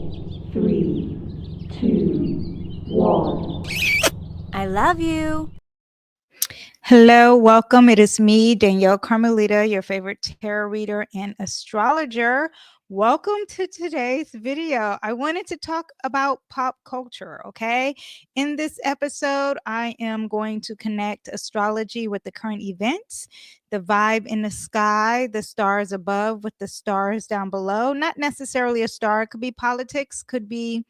3, 2, 1. I love you. Hello, welcome. It is me, Danyell Carmelita, your favorite tarot reader and astrologer. Welcome to today's video. I wanted to talk about pop culture, okay? In this episode, I am going to connect astrology with the current events, the vibe in the sky, the stars above with the stars down below. Not necessarily a star, it could be politics, could be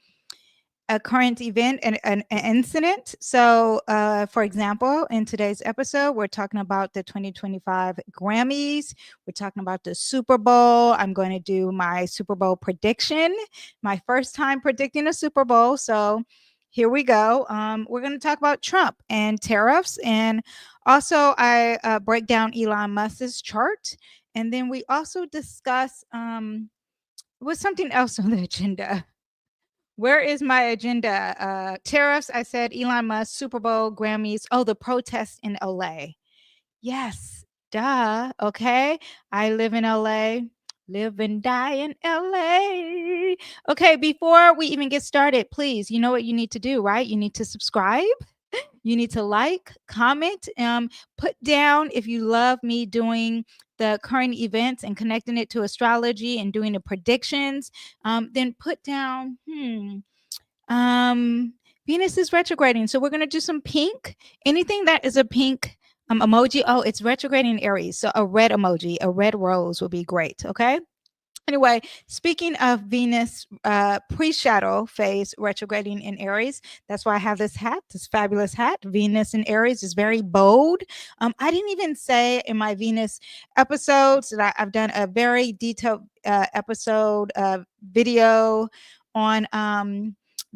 a current event and an incident. So, for example, in today's episode, we're talking about the 2025 Grammys. We're talking about the Super Bowl. I'm going to do my Super Bowl prediction, my first time predicting a Super Bowl. So, here we go. We're going to talk about Trump and tariffs. And also, I break down Elon Musk's chart. And then we also discuss what's something else on the agenda. Where is my agenda? Tariffs, I said, Elon Musk, Super Bowl, Grammys. Oh, the protest in LA. Yes, duh. Okay. I live in LA, live and die in LA. Okay, before we even get started, please, you know what you need to do, right? You need to subscribe. You need to like, comment, put down if you love me doing the current events and connecting it to astrology and doing the predictions. Then put down, Venus is retrograding. So we're going to do some pink. Anything that is a pink emoji. Oh, it's retrograding in Aries. So a red emoji, a red rose would be great. Okay. Anyway, speaking of Venus pre-shadow phase retrograding in Aries, that's why I have this hat, this fabulous hat. Venus in Aries is very bold. I didn't even say in my Venus episodes that I've done a very detailed episode video on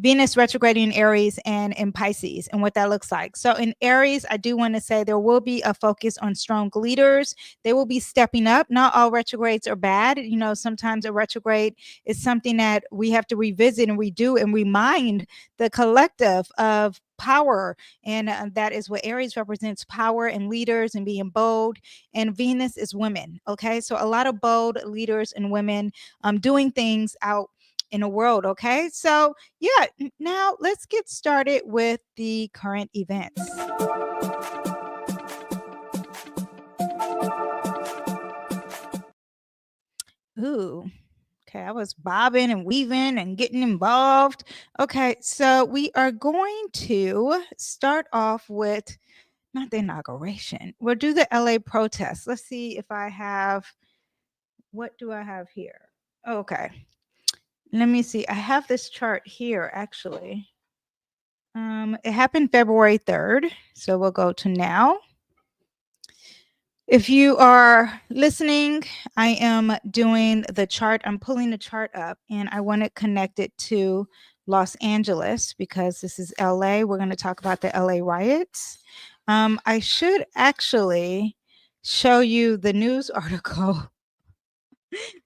Venus retrograding in Aries and in Pisces and what that looks like. So in Aries, I do want to say there will be a focus on strong leaders. They will be stepping up. Not all retrogrades are bad. You know, sometimes a retrograde is something that we have to revisit and redo and remind the collective of power. And that is what Aries represents, power and leaders and being bold. And Venus is women. Okay. So a lot of bold leaders and women doing things out in the world. Okay. So yeah, now let's get started with the current events. Ooh, okay. I was bobbing and weaving and getting involved. Okay, so we are going to start off with not the inauguration. We'll do the LA protest. Let's see if I have, what do I have here? Okay. Let me see. I have this chart here actually. It happened February 3rd. So we'll go to now. If you are listening, I am doing the chart. I'm pulling the chart up and I want to connect it to Los Angeles because this is LA. We're going to talk about the LA riots. I should actually show you the news article.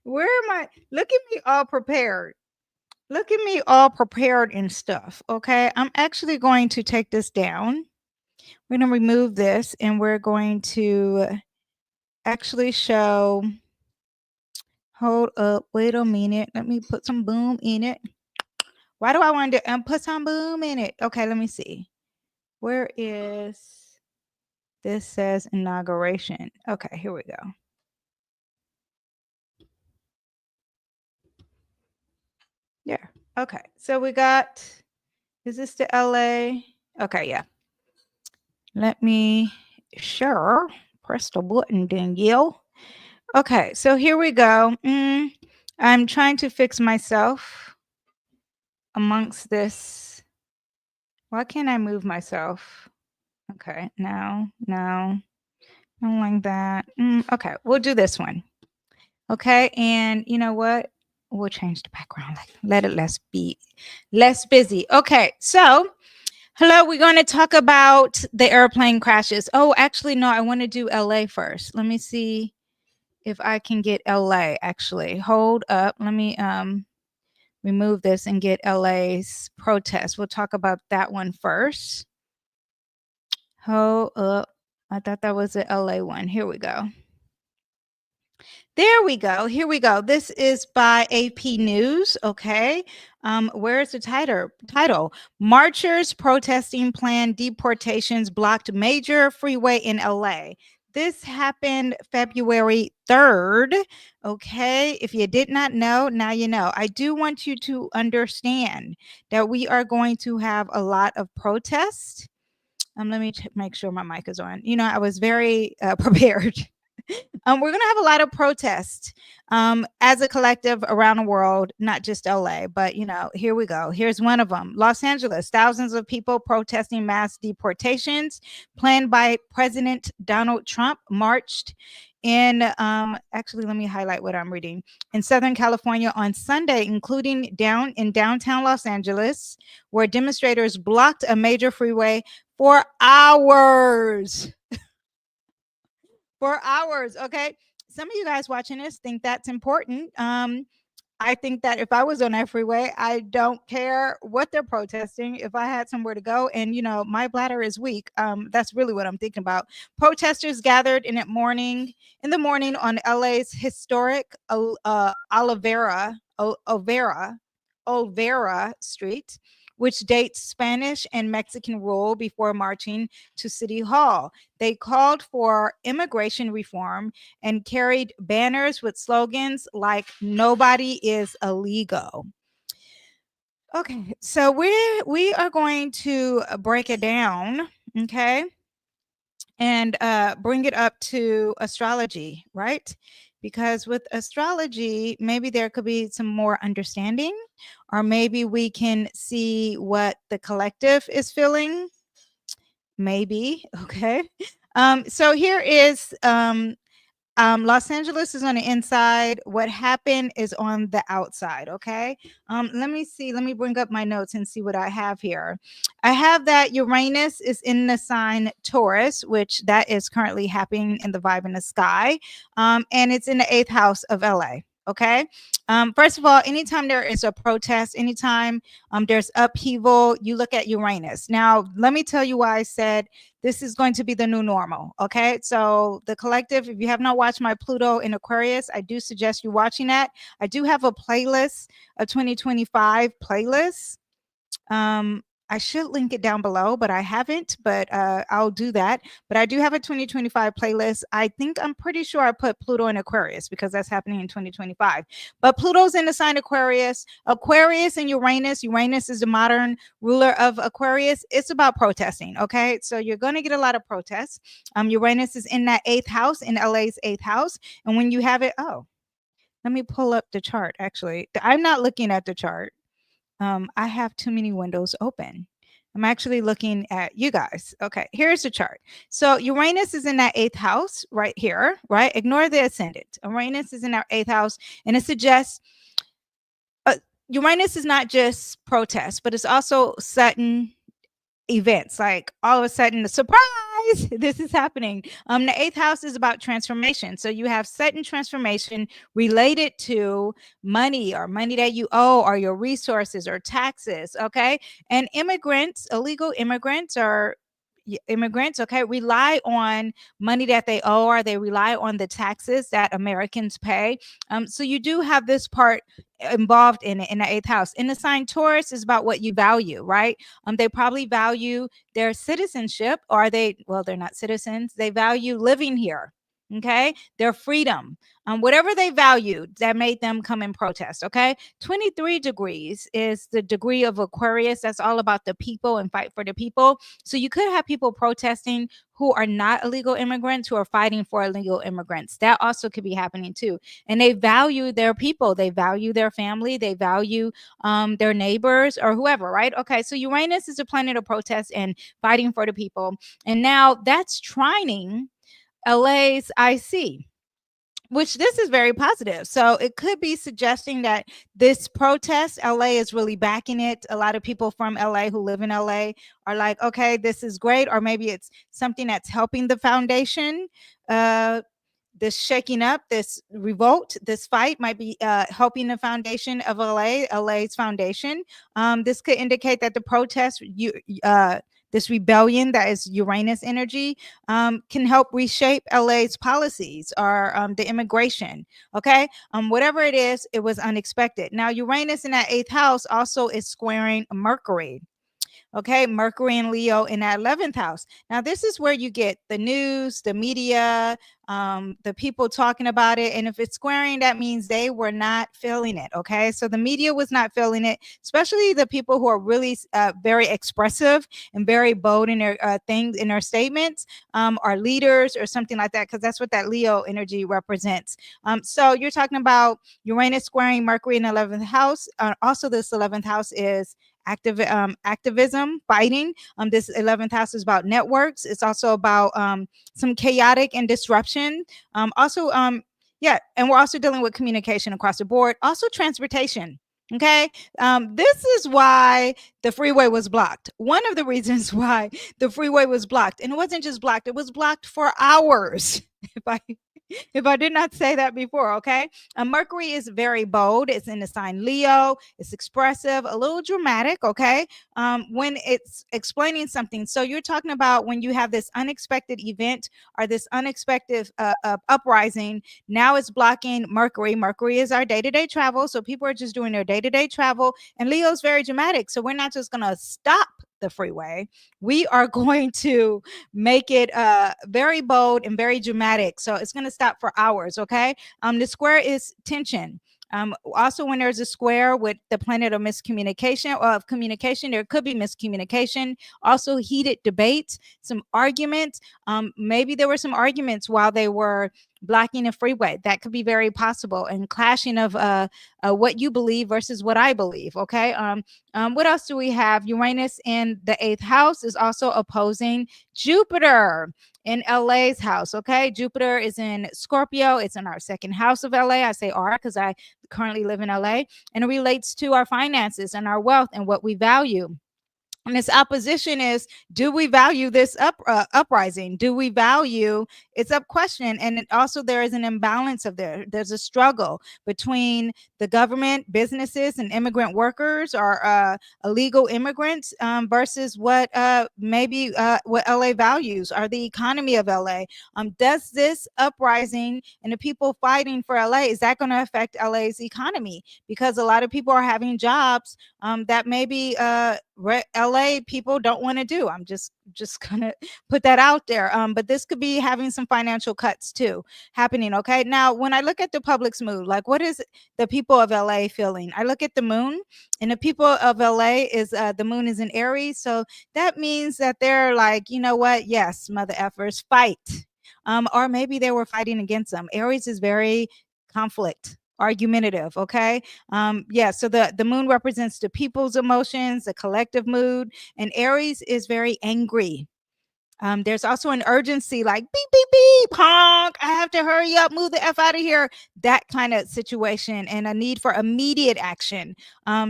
Where am I? Look at me all prepared. Look at me all prepared and stuff. Okay. I'm actually going to take this down. We're going to remove this and we're going to actually show, hold up, wait a minute. Let me put some boom in it. Why do I want to put some boom in it? Okay, let me see. Where is, this says inauguration. Okay, here we go. Yeah. Okay. So we got, is this the LA? Okay, yeah. Let me sure press the button, Danyell. Okay, so here we go. I'm trying to fix myself amongst this. Why can't I move myself? Okay, no, I don't like that. Okay, we'll do this one. Okay, and you know what? We'll change the background. Let it less busy. Okay, so hello, we're going to talk about the airplane crashes. Oh, actually, no, I want to do LA first. Let me see if I can get LA. Actually, hold up. Let me remove this and get LA's protest. We'll talk about that one first. Hold up. I thought that was the LA one. Here we go. There we go. Here we go. This is by AP News. Okay. Where is the title? Marchers protesting planned deportations blocked major freeway in LA. This happened February 3rd. Okay. If you did not know, now you know. I do want you to understand that we are going to have a lot of protests. Let me make sure my mic is on. You know, I was very prepared. We're going to have a lot of protests as a collective around the world, not just LA, but you know, here we go. Here's one of them. Los Angeles, thousands of people protesting mass deportations planned by President Donald Trump marched in, actually, let me highlight what I'm reading. In Southern California on Sunday, including in downtown Los Angeles, where demonstrators blocked a major freeway for hours. For hours. Okay. Some of you guys watching this think that's important. I think that if I was on that freeway, I don't care what they're protesting. If I had somewhere to go and, you know, my bladder is weak, that's really what I'm thinking about. Protesters gathered in the morning on LA's historic Olvera Street, which dates Spanish and Mexican rule, before marching to City Hall. They called for immigration reform and carried banners with slogans like "Nobody is illegal." Okay, so we are going to break it down, okay, and bring it up to astrology, right? Because with astrology, maybe there could be some more understanding, or maybe we can see what the collective is feeling. Maybe. Okay. So here is Los Angeles is on the inside. What happened is on the outside. Okay. Let me see. Let me bring up my notes and see what I have here. I have that Uranus is in the sign Taurus, which that is currently happening in the vibe in the sky. And it's in the 8th house of LA. Okay. First of all, anytime there is a protest, anytime there's upheaval, you look at Uranus. Now, let me tell you why I said this is going to be the new normal. Okay. So the collective, if you have not watched my Pluto in Aquarius, I do suggest you watching that. I do have a playlist, a 2025 playlist. I should link it down below, but I haven't, but I'll do that. But I do have a 2025 playlist. I'm pretty sure I put Pluto in Aquarius because that's happening in 2025. But Pluto's in the sign Aquarius. Aquarius and Uranus. Uranus is the modern ruler of Aquarius. It's about protesting, okay? So you're going to get a lot of protests. Uranus is in that 8th house, in LA's 8th house. And when you have it, let me pull up the chart, actually. I'm not looking at the chart. I have too many windows open. I'm actually looking at you guys. Okay, here's the chart. So Uranus is in that 8th house right here, right? Ignore the ascendant. Uranus is in our 8th house, and it suggests Uranus is not just protest, but it's also sudden events. Like all of a sudden, the surprise, this is happening. The 8th house is about transformation. So you have sudden transformation related to money, or money that you owe, or your resources, or taxes. Okay. And immigrants, illegal immigrants, or immigrants, okay, rely on money that they owe, or they rely on the taxes that Americans pay. So you do have this part involved in it in the 8th house. In the sign Taurus is about what you value, right? They probably value their citizenship, or they're not citizens. They value living here. Okay, their freedom, whatever they valued, that made them come and protest. Okay, 23 degrees is the degree of Aquarius. That's all about the people and fight for the people. So you could have people protesting who are not illegal immigrants, who are fighting for illegal immigrants. That also could be happening too. And they value their people, they value their family, they value their neighbors or whoever, right? Okay, so Uranus is a planet of protest and fighting for the people. And now that's trining LA's IC, which this is very positive. So it could be suggesting that this protest, LA is really backing it. A lot of people from LA who live in LA are like, okay, this is great. Or maybe it's something that's helping the foundation. This shaking up, this revolt, this fight might be helping the foundation of LA's foundation. This could indicate that the protest, this rebellion that is Uranus energy, can help reshape LA's policies or the immigration. Okay. Whatever it is, it was unexpected. Now, Uranus in that 8th house also is squaring Mercury. Okay, Mercury and Leo in that 11th house. Now, this is where you get the news, the media, the people talking about it. And if it's squaring, that means they were not feeling it. Okay, so the media was not feeling it, especially the people who are really very expressive and very bold in their things, in their statements, are leaders or something like that, because that's what that Leo energy represents. So you're talking about Uranus squaring Mercury in the 11th house. Also, this 11th house is activism, fighting. This 11th house is about networks. It's also about some chaotic and disruption. Yeah, and we're also dealing with communication across the board. Also, transportation. Okay, this is why the freeway was blocked. One of the reasons why the freeway was blocked, and it wasn't just blocked; it was blocked for hours. If I did not say that before, okay? Mercury is very bold. It's in the sign Leo. It's expressive, a little dramatic, okay? When it's explaining something. So you're talking about when you have this unexpected event or this unexpected uprising. Now it's blocking Mercury. Mercury is our day-to-day travel. So people are just doing their day-to-day travel. And Leo's very dramatic. So we're not just going to stop the freeway. We are going to make it very bold and very dramatic. So it's going to stop for hours. Okay. The square is tension. Also, when there's a square with the planet of miscommunication or of communication, there could be miscommunication. Also, heated debates, some arguments. Maybe there were some arguments while they were blocking a freeway. That could be very possible, and clashing of what you believe versus what I believe. Okay. What else do we have? Uranus in the 8th house is also opposing Jupiter in LA's house. Okay. Jupiter is in Scorpio. It's in our 2nd house of LA. I say R because I currently live in LA, and it relates to our finances and our wealth and what we value. And this opposition is, do we value this uprising? Do we value it's up question? And also there is an imbalance of there's a struggle between the government, businesses, and immigrant workers or illegal immigrants versus what maybe what LA values or the economy of LA. Does this uprising and the people fighting for LA, is that going to affect LA's economy? Because a lot of people are having jobs that maybe LA people don't want to do. I'm just gonna put that out there. But this could be having some financial cuts too happening. Okay. Now, when I look at the public's mood, like what is the people of LA feeling? I look at the moon, and the people of LA is the moon is in Aries. So that means that they're like, you know what? Yes, mother effers, fight. Or maybe they were fighting against them. Aries is very conflict, argumentative. Okay. Yeah, so the moon represents the people's emotions, the collective mood, and Aries is very angry. There's also an urgency, like beep beep beep, honk, I have to hurry up, move the F out of here, that kind of situation, and a need for immediate action.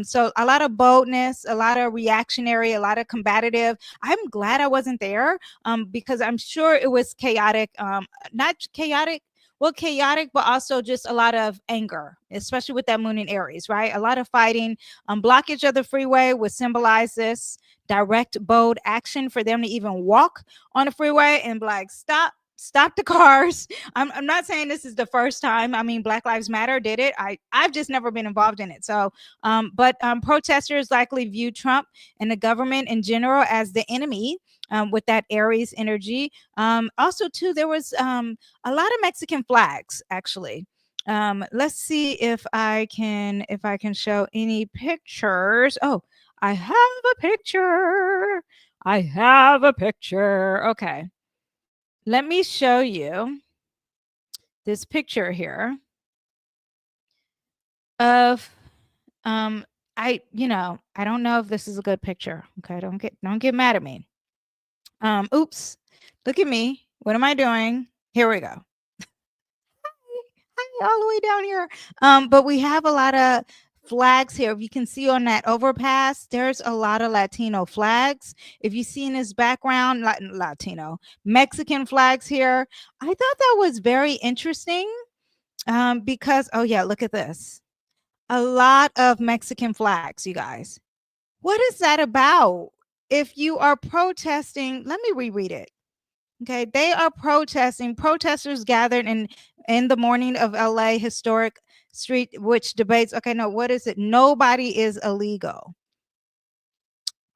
So a lot of boldness, a lot of reactionary, a lot of combative. I'm glad I wasn't there because I'm sure it was chaotic. Not chaotic, well, chaotic, but also just a lot of anger, especially with that moon in Aries, right? A lot of fighting. Blockage of the freeway would symbolize this direct, bold action for them to even walk on the freeway and be like, stop the cars. I'm not saying this is the first time. I mean, Black Lives Matter did it. I've just never been involved in it. So, but protesters likely view Trump and the government in general as the enemy. With that Aries energy. Also, too, there was a lot of Mexican flags, actually. Let's see if I can show any pictures. Oh, I have a picture. I have a picture. Okay. Let me show you this picture here of I don't know if this is a good picture. Okay, don't get mad at me. Oops. Look at me. What am I doing? Here we go. Hi, all the way down here. But we have a lot of flags here. If you can see on that overpass, there's a lot of Latino flags. If you see in this background, Latino, Mexican flags here. I thought that was very interesting because, oh yeah, look at this. A lot of Mexican flags, you guys. What is that about? if you are protesting, let me reread it. Okay, they are protesting. Protesters gathered in the morning of LA historic street, which debates. Okay, no, what is it? Nobody is illegal,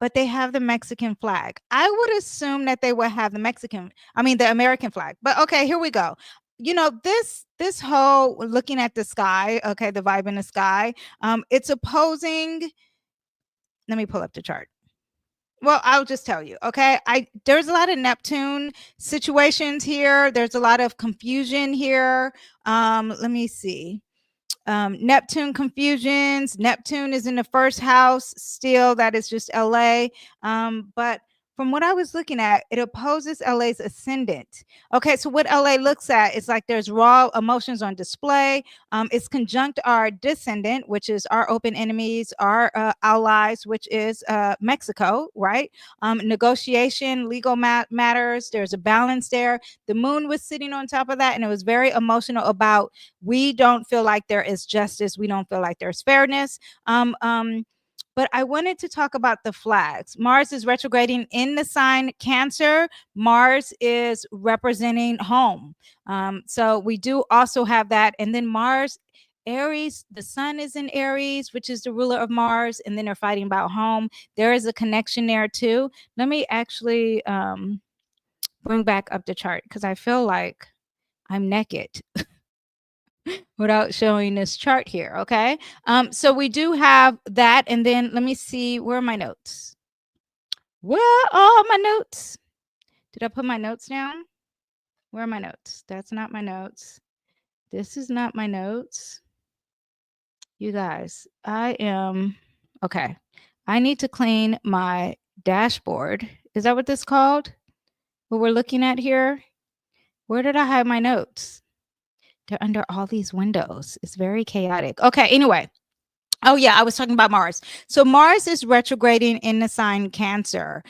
but they have the Mexican flag. I would assume that they would have the American flag. But okay, here we go. You know, this whole looking at the sky, okay, the vibe in the sky, it's opposing. Let me pull up the chart. Well, I'll just tell you, okay? There's a lot of Neptune situations here. There's a lot of confusion here. Let me see. Neptune confusions. Neptune is in the first house still. That is just LA. But from what I was looking at, it opposes LA's ascendant. Okay, so what LA looks at is like there's raw emotions on display. It's conjunct our descendant, which is our open enemies, our allies, which is Mexico, right? Negotiation, legal matters. There's a balance there. The moon was sitting on top of that, and it was very emotional about we don't feel like there is justice. We don't feel like there's fairness. But I wanted to talk about the flags. Mars is retrograding in the sign Cancer. Mars is representing home. So we do also have that. And then Mars, Aries, the sun is in Aries, which is the ruler of Mars. And then they're fighting about home. There is a connection there too. Let me actually bring back up the chart because I feel like I'm naked without showing this chart here. Okay. So we do have that. And then let me see, where are my notes? Where are my notes? Did I put my notes down? Where are my notes? That's not my notes. This is not my notes. You guys, okay. I need to clean my dashboard. Is that what this is called? What we're looking at here? Where did I hide my notes? They're under all these windows. It's very chaotic. Okay, anyway. Oh yeah, I was talking about Mars. So Mars is retrograding in the sign Cancer.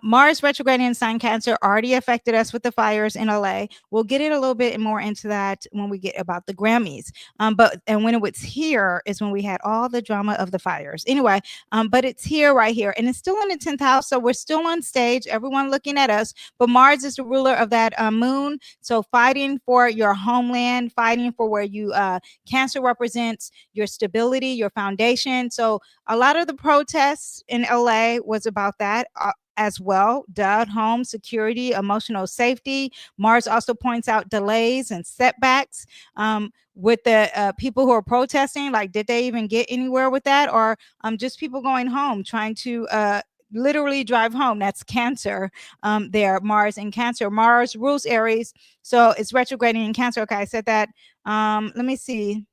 Mars retrograding in sign Cancer already affected us with the fires in LA. We'll get it a little bit more into that when we get about the Grammys. But when it was here is when we had all the drama of the fires. Anyway, but it's here right here, and it's still in the 10th house, so we're still on stage. Everyone looking at us. But Mars is the ruler of that moon. So fighting for your homeland, fighting for where you Cancer represents your stability, your foundation. So a lot of the protests in LA was about that as well. Home security, emotional safety. Mars also points out delays and setbacks with the people who are protesting. Like, did they even get anywhere with that, or just people going home trying to literally drive home? That's Cancer there. Mars in Cancer. Mars rules Aries, so it's retrograding in Cancer. Okay, I said that. Let me see.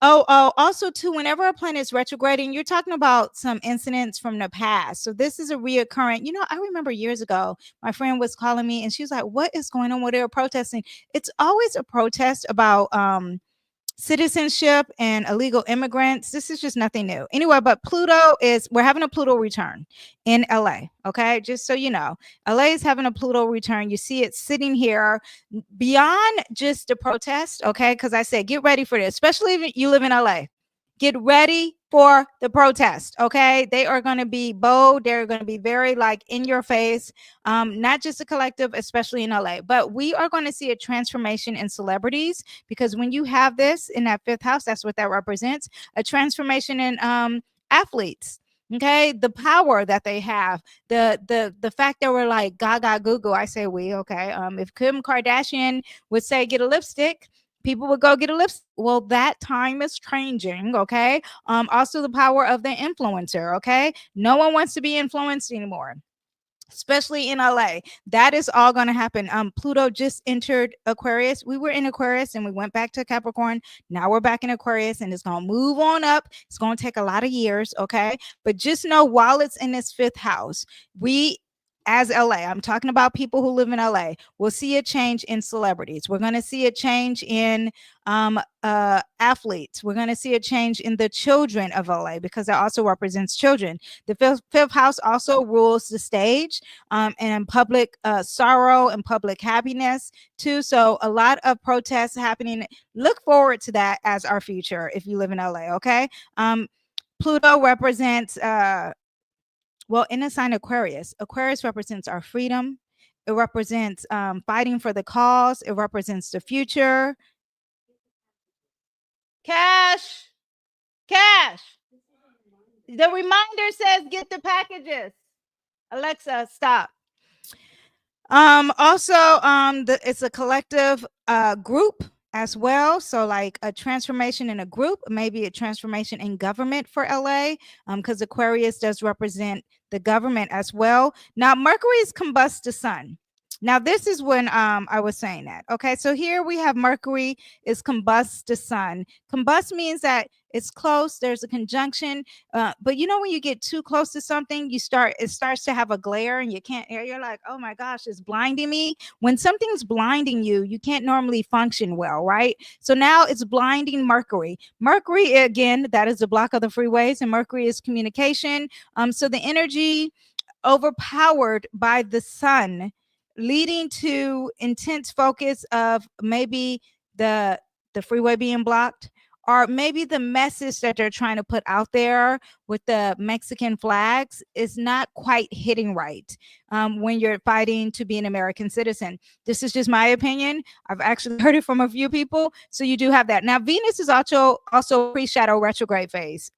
Also too, whenever a planet is retrograding, you're talking about some incidents from the past. So this is a reoccurring, I remember years ago, my friend was calling me and she was like, what is going on? What they're protesting? It's always a protest about citizenship and illegal immigrants. This is just nothing new. Anyway, but we're having a Pluto return in LA. Okay. Just so you know, LA is having a Pluto return. You see it sitting here beyond just the protest. Okay. Because I said, get ready for this, especially if you live in LA. Get ready for the protest. Okay. They are going to be bold. They're going to be very in your face. Not just a collective, especially in LA, but we are going to see a transformation in celebrities, because when you have this in that 5th house, that's what that represents, a transformation in athletes. Okay, the power that they have, the fact that we're like gaga goo goo. I say we. Okay, if Kim Kardashian would say get a lipstick, people would go get a lipstick. Well, that time is changing. Okay. Also the power of the influencer. Okay. No one wants to be influenced anymore, especially in LA. That is all going to happen. Pluto just entered Aquarius. We were in Aquarius and we went back to Capricorn. Now we're back in Aquarius and it's going to move on up. It's going to take a lot of years. Okay. But just know, while it's in this 5th house, we, as LA, I'm talking about people who live in LA, we'll see a change in celebrities. We're going to see a change in athletes. We're going to see a change in the children of LA, because it also represents children. The 5th house also rules the stage and public sorrow and public happiness too. So a lot of protests happening. Look forward to that as our future if you live in LA. Okay. Pluto represents Well, in the sign Aquarius, Aquarius represents our freedom. It represents fighting for the cause. It represents the future. Cash, cash. The reminder says get the packages. Alexa, stop. Also, it's a collective group as well. So like a transformation in a group, maybe a transformation in government for LA, because Aquarius does represent the government as well. Now, Mercury is combust the sun. Now, this is when I was saying that. Okay, so here we have Mercury is combust the sun. Combust means that it's close, there's a conjunction, but you know when you get too close to something, it starts to have a glare and you can't, you're like, oh my gosh, it's blinding me. When something's blinding you, you can't normally function well, right? So now it's blinding Mercury. Mercury, again, that is the block of the freeways, and Mercury is communication. So the energy overpowered by the sun, leading to intense focus of maybe the freeway being blocked, or maybe the message that they're trying to put out there with the Mexican flags is not quite hitting right when you're fighting to be an American citizen. This is just my opinion. I've actually heard it from a few people. So you do have that. Now, Venus is also pre-shadow retrograde phase.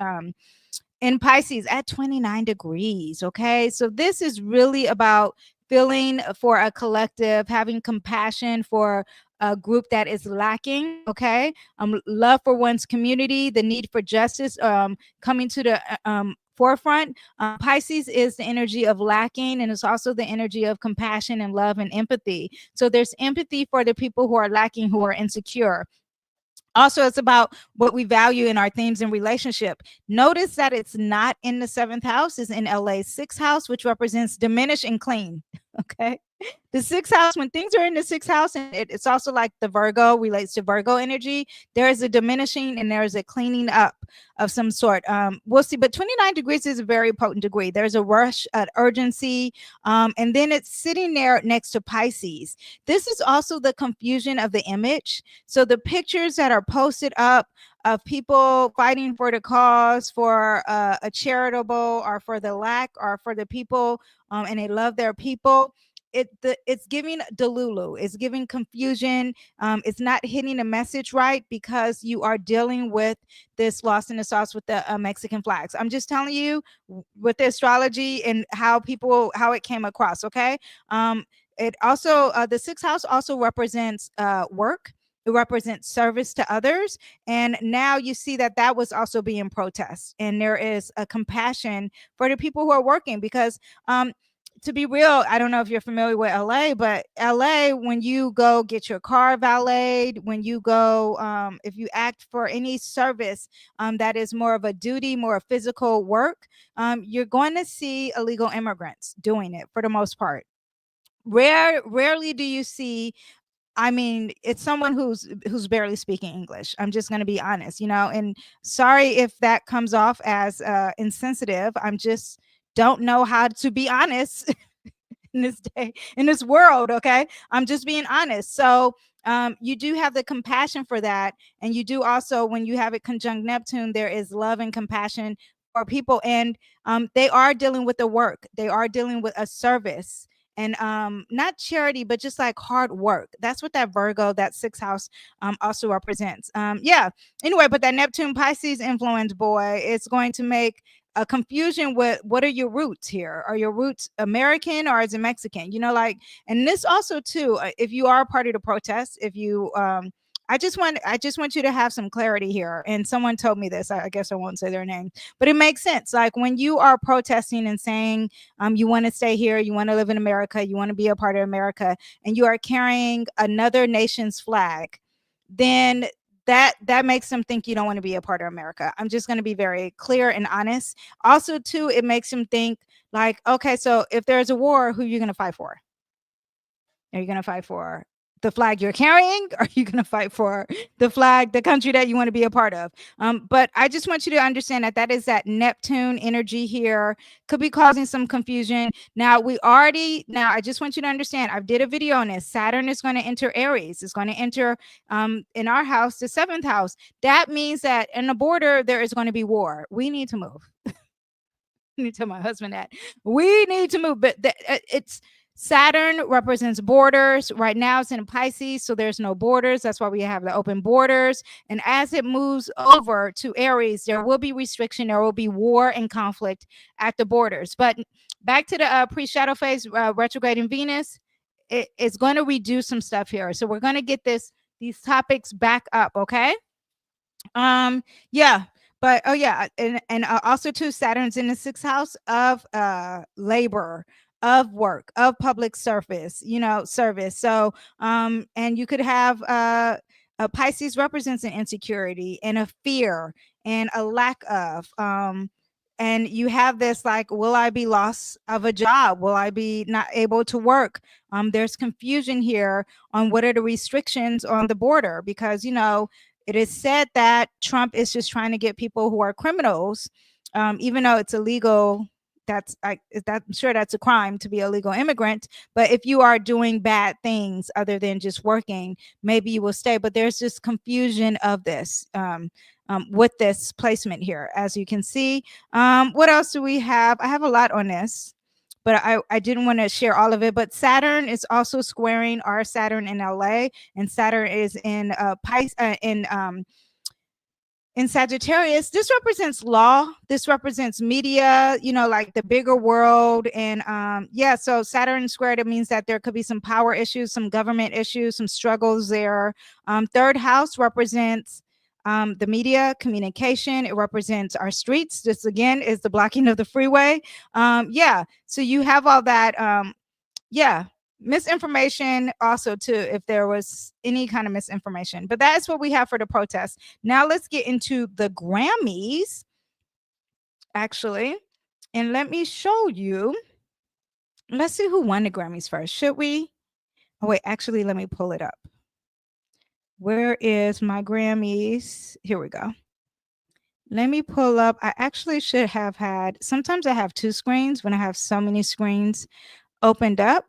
In Pisces at 29 degrees. Okay. So this is really about feeling for a collective, having compassion for a group that is lacking. Okay. Love for one's community, the need for justice coming to the forefront. Pisces is the energy of lacking, and it's also the energy of compassion and love and empathy. So there's empathy for the people who are lacking, who are insecure. Also, it's about what we value in our themes and relationship. Notice that it's not in the 7th house, it's in LA's 6th house, which represents diminish and clean. Okay. The 6th house, when things are in the 6th house, and it's also like the Virgo relates to Virgo energy, there is a diminishing and there is a cleaning up of some sort. We'll see, but 29 degrees is a very potent degree. There's a rush, an urgency, and then it's sitting there next to Pisces. This is also the confusion of the image. So the pictures that are posted up of people fighting for the cause, for a charitable, or for the lack, or for the people, and they love their people. It's giving delulu, it's giving confusion. It's not hitting the message right because you are dealing with this lost in the sauce with the Mexican flags. I'm just telling you with the astrology and how it came across. Okay. It also the 6th house also represents work. It represents service to others. And now you see that was also being protest. And there is a compassion for the people who are working because to be real, I don't know if you're familiar with LA, but LA, when you go get your car valeted, when you go, if you act for any service that is more of a duty, more physical work, you're going to see illegal immigrants doing it for the most part. Rarely do you see, I mean, it's someone who's barely speaking English. I'm just going to be honest, and sorry if that comes off as insensitive. I'm just don't know how to be honest in this day, in this world. Okay. I'm just being honest. So you do have the compassion for that. And you do also, when you have it conjunct Neptune, there is love and compassion for people. And they are dealing with the work. They are dealing with a service. And not charity, but just like hard work. That's what that Virgo, that 6th house also represents. Yeah. Anyway, but that Neptune Pisces influence, boy, it's going to make a confusion with what are your roots here? Are your roots American or is it Mexican? And this also too, if you are a part of the protest, if you I just want you to have some clarity here. And someone told me this. I guess I won't say their name, but it makes sense. Like when you are protesting and saying you want to stay here, you want to live in America, you want to be a part of America, and you are carrying another nation's flag, then that makes them think you don't want to be a part of America. I'm just going to be very clear and honest. Also, too, it makes them think like, okay, so if there's a war, who are you going to fight for? Are you going to fight for the flag you're carrying? Or are you going to fight for the flag, the country that you want to be a part of? But I just want you to understand that is that Neptune energy here could be causing some confusion. Now, I just want you to understand, I did a video on this. Saturn is going to enter Aries. It's going to enter in our house, the 7th house. That means that in the border, there is going to be war. We need to move. need to tell my husband that we need to move. But it's Saturn represents borders. Right now it's in Pisces, so there's no borders. That's why we have the open borders. And as it moves over to Aries, there will be restriction. There will be war and conflict at the borders. But back to the pre-shadow phase, retrograding Venus, it's going to reduce some stuff here. So we're going to get these topics back up, okay? Yeah. But oh yeah, and also too, Saturn's in the 6th house of labor, of work, of public service, service. So and you could have Pisces represents an insecurity and a fear and a lack of and you have this like, will I be lost of a job? Will I be not able to work? There's confusion here on what are the restrictions on the border, because it is said that Trump is just trying to get people who are criminals, even though it's illegal. I'm sure that's a crime to be a legal immigrant. But if you are doing bad things other than just working, maybe you will stay. But there's just confusion of this with this placement here, as you can see. What else do we have? I have a lot on this, but I didn't want to share all of it. But Saturn is also squaring our Saturn in LA, and Saturn is in in Sagittarius. This represents law. This represents media, like the bigger world. And yeah, so Saturn squared, it means that there could be some power issues, some government issues, some struggles there. 3rd house represents the media, communication. It represents our streets. This again is the blocking of the freeway. Yeah, so you have all that. Yeah, misinformation also too, if there was any kind of misinformation. But that's what we have for the protest. Now let's get into the Grammys, actually, and let me show you. Let's see who won the Grammys first. Should we? Oh wait, actually, let me pull it up. Where is my Grammys? Here we go. Let me pull up. I actually should have had, sometimes I have 2 screens when I have so many screens opened up,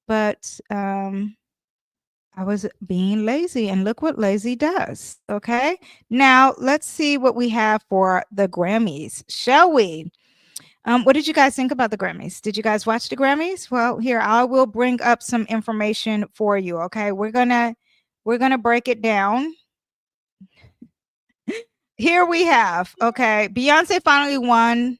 but I was being lazy, and look what lazy does. Okay, now let's see what we have for the Grammys, shall we? What did you guys think about the Grammys? Did you guys watch the Grammys? Well, here, I will bring up some information for you. Okay, we're gonna break it down. Here we have, okay, Beyoncé finally won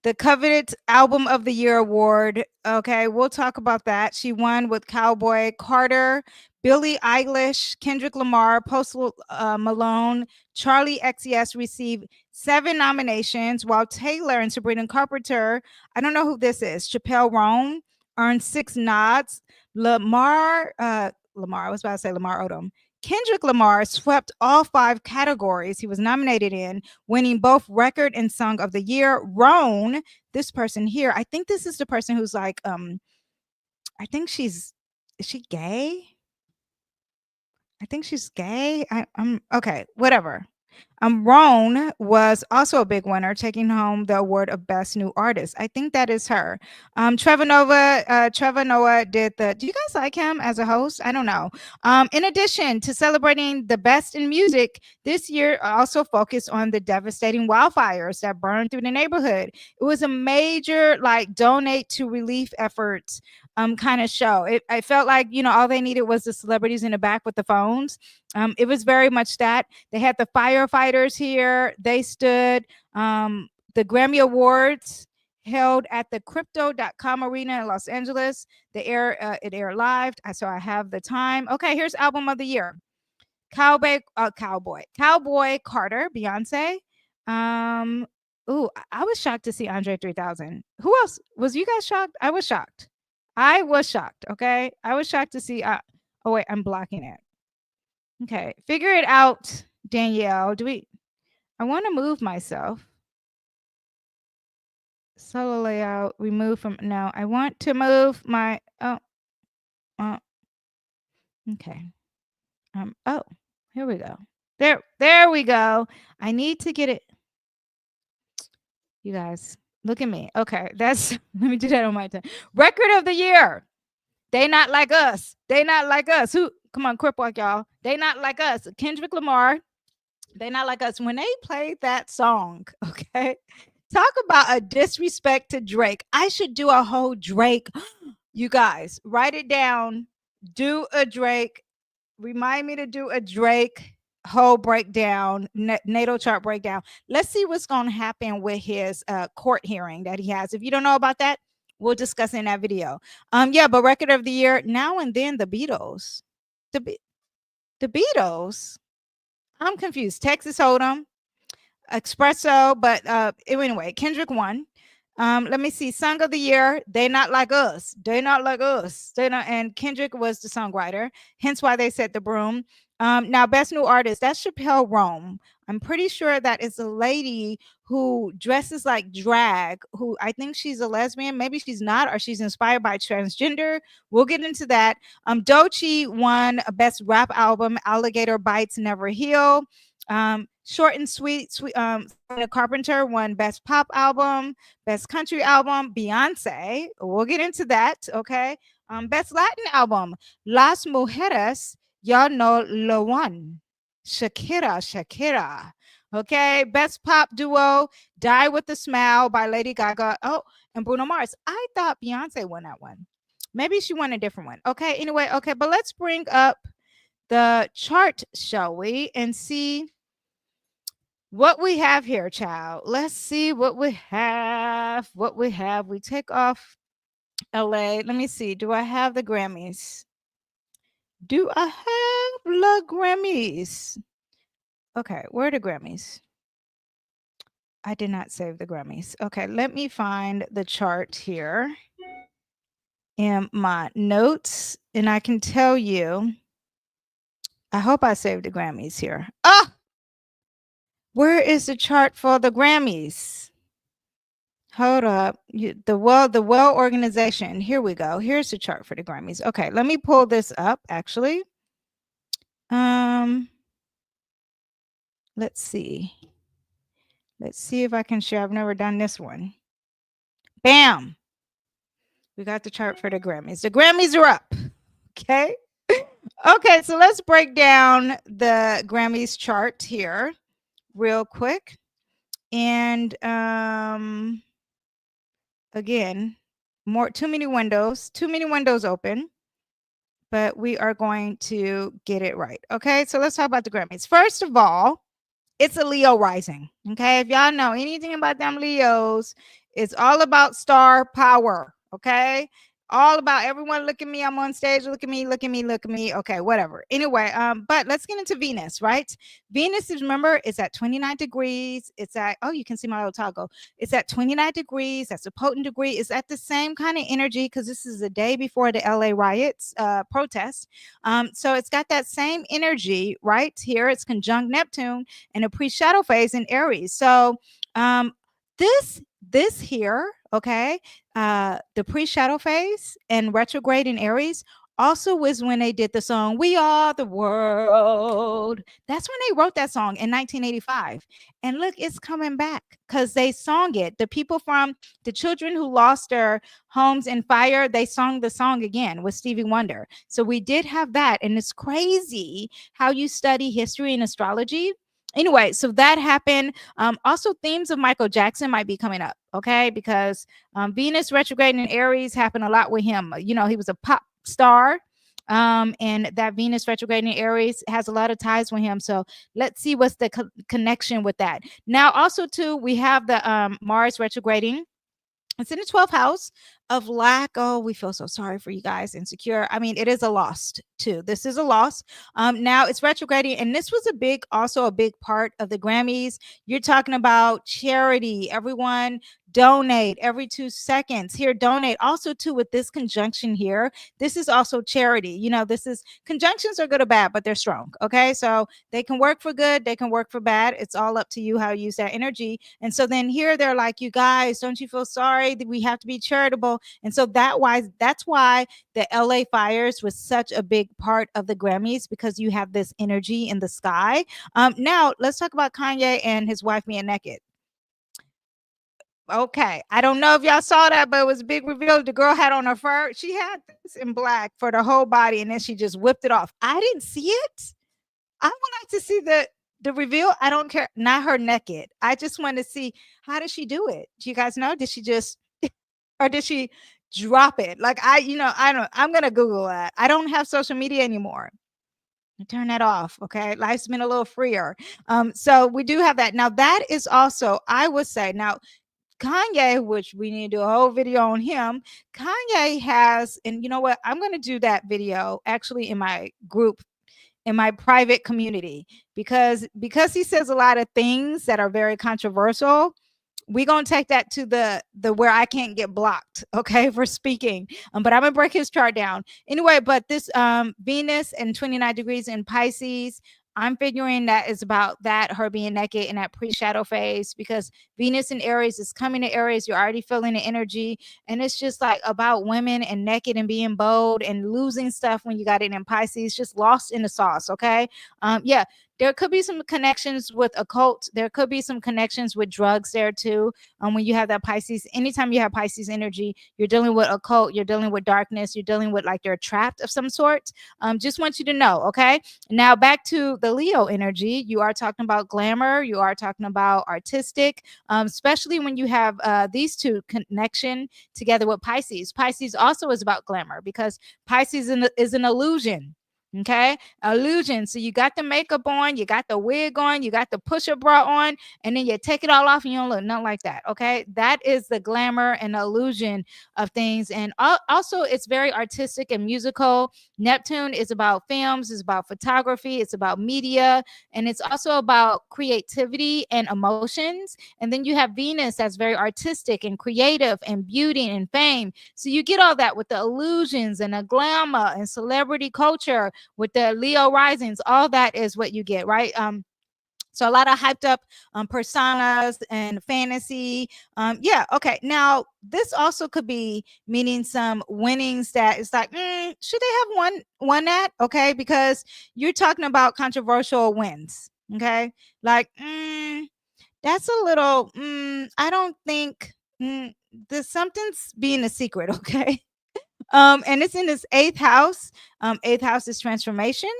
the coveted Album of the Year award. Okay, we'll talk about that. She won with Cowboy Carter, Billie Eilish, Kendrick Lamar, Post Malone, Charlie XCX received 7 nominations, while Taylor and Sabrina Carpenter, I don't know who this is, Chappelle Roan, earned 6 nods. Lamar, I was about to say Lamar Odom. Kendrick Lamar swept all 5 categories he was nominated in, winning both record and song of the year. Roan, this person here, I think this is the person who's like, I think is she gay? I think she's gay. I'm okay, whatever. Roan was also a big winner, taking home the award of Best New Artist. I think that is her. Trevor Noah did the. Do you guys like him as a host? I don't know. In addition to celebrating the best in music, this year also focused on the devastating wildfires that burned through the neighborhood. It was a major donate to relief efforts kind of show. I felt like all they needed was the celebrities in the back with the phones. It was very much that. They had the firefighters here. They stood. The Grammy Awards held at the Crypto.com Arena in Los Angeles. It aired live. So I have the time. Okay, here's Album of the Year. Cowboy Carter, Beyonce. Ooh, I was shocked to see Andre 3000. Who else? Was you guys shocked? I was shocked. Okay, I was shocked to see. Oh wait, I'm blocking it. Okay, figure it out, Danyell. I want to move myself. Solo layout, remove from, no, I want to move my, okay. Oh, here we go. There we go. I need to get it. You guys, look at me. Okay, let me do that on my time. Record of the year. They not like us. Who? Come on, crip walk, y'all. They not like us. Kendrick Lamar. They not like us. When they played that song, okay, Talk about a disrespect to Drake. I should do a whole Drake. You guys, write it down. Do a Drake. Remind me to do a Drake whole breakdown, natal chart breakdown. Let's see what's going to happen with his court hearing that he has. If you don't know about that, we'll discuss in that video. Yeah, but record of the year, Now and Then, the Beatles. The Beatles. I'm confused. Texas Hold'em, Espresso, but anyway, Kendrick won. Let me see. Song of the year, They Not Like Us. They Not Like Us. They not, and Kendrick was the songwriter, hence why they said The Broom. Now, best new artist, that's Chappelle Rome. I'm pretty sure that is a lady who dresses like drag, who I think she's a lesbian. Maybe she's not, or she's inspired by transgender. We'll get into that. DOGE won a best rap album, Alligator Bites Never Heal. Short and Sweet, Sabrina Carpenter won best pop album, best country album, Beyonce. We'll get into that. Okay. Best Latin album, Las Mujeres, y'all know Lo One, Shakira. Okay. Best pop duo, Die with a Smile by Lady Gaga. Oh, and Bruno Mars. I thought Beyonce won that one. Maybe she won a different one. Okay. Anyway. Okay. But let's bring up the chart, shall we, and see what we have here, child. Let's see what we have. We take off LA. Let me see. Do I have the Grammys? Do I have the Grammys? Okay, where are the Grammys? I did not save the Grammys. Okay, let me find the chart here in my notes, and I can tell you. I hope I saved the Grammys here. Ah! Where is the chart for the Grammys? Hold up. The well organization. Here we go. Here's the chart for the Grammys. Okay, let me pull this up actually. Let's see. Let's see if I can share. I've never done this one. Bam. We got the chart for the Grammys. The Grammys are up. Okay. Okay, so let's break down the Grammys chart here real quick. And again, too many windows open, but we are going to get it right. Okay, so let's talk about the Grammys. First of all, it's a Leo rising. Okay, if y'all know anything about them Leos, it's all about star power. Okay, all about everyone look at me, I'm on stage, look at me. Okay, whatever. Anyway, but let's get into Venus, right? Venus is, remember, it's at 29 degrees. It's at, oh, you can see my little toggle. It's at 29 degrees. That's a potent degree. It's at the same kind of energy because this is the day before the LA riots, protest. So it's got that same energy right here. It's conjunct Neptune and a pre-shadow phase in Aries. So this here, okay, the pre-shadow phase and retrograde in Aries also was when they did the song We Are the World. That's when they wrote that song in 1985. And look, it's coming back because they sung it. The people from the children who lost their homes in fire, they sung the song again with Stevie Wonder. So we did have that. And it's crazy how you study history and astrology. Anyway, so that happened. Also, themes of Michael Jackson might be coming up, okay? Because Venus retrograde in Aries happened a lot with him. You know, he was a pop star, and that Venus retrograde in Aries has a lot of ties with him. So let's see what's the connection with that. Now, also, too, we have the Mars retrograding. It's in the 12th house of lack. Oh, we feel so sorry for you guys. Insecure. I mean, it is a loss too. This is a loss. Now it's retrograding, and this was also a big part of the Grammys. You're talking about charity. Everyone donate every 2 seconds. Here, donate. Also, too, with this conjunction here, this is also charity. You know, this is conjunctions are good or bad, but they're strong. Okay, so they can work for good, they can work for bad. It's all up to you how you use that energy. And so then here they're like, you guys, don't you feel sorry that we have to be charitable? And so that's why the LA fires was such a big part of the Grammys, because you have this energy in the sky. Now let's talk about Kanye and his wife being naked. Okay, I don't know if y'all saw that, but it was a big reveal. The girl had on her fur. She had this in black for the whole body, and then she just whipped it off. I didn't see it. I would like to see the reveal, I don't care. Not her naked. I just want to see, how does she do it? Do you guys know? Did she just, or did she drop it? Like, I don't, I'm going to Google that. I don't have social media anymore. Turn that off. Okay. Life's been a little freer. So we do have that. Now, that is also, I would say, now, Kanye, which we need to do a whole video on him. Kanye has, and you know what? I'm going to do that video actually in my group, in my private community, because he says a lot of things that are very controversial. We're gonna take that to the where I can't get blocked, okay, for speaking. But I'm gonna break his chart down anyway. But this Venus and 29 degrees in Pisces, I'm figuring that is about that, her being naked in that pre-shadow phase, because Venus in Aries is coming to Aries. You're already feeling the energy, and it's just like about women and naked and being bold and losing stuff when you got it in Pisces, just lost in the sauce. Okay. Yeah, there could be some connections with occult. There could be some connections with drugs there too. When you have that Pisces, anytime you have Pisces energy, you're dealing with occult, you're dealing with darkness, you're dealing with like they're trapped of some sort. Just want you to know. Okay. Now back to the Leo energy. You are talking about glamour. You are talking about artistic, especially when you have these two connection together with Pisces. Pisces also is about glamour, because Pisces is an illusion. Okay, illusion. So you got the makeup on, you got the wig on, you got the pusher bra on, and then you take it all off and you don't look nothing like that. Okay, that is the glamour and illusion of things. And also, it's very artistic and musical. Neptune is about films, it's about photography, it's about media, and it's also about creativity and emotions. And then you have Venus, that's very artistic and creative and beauty and fame. So you get all that with the illusions and the glamour and celebrity culture with the Leo risings. All that is what you get, right? So a lot of hyped up personas and fantasy. Yeah, okay. Now this also could be meaning some winnings that it's like, should they have won that? Okay, because you're talking about controversial wins. Okay, like that's a little. I don't think there's something's being a secret. Okay, and it's in this eighth house. Eighth house is transformation.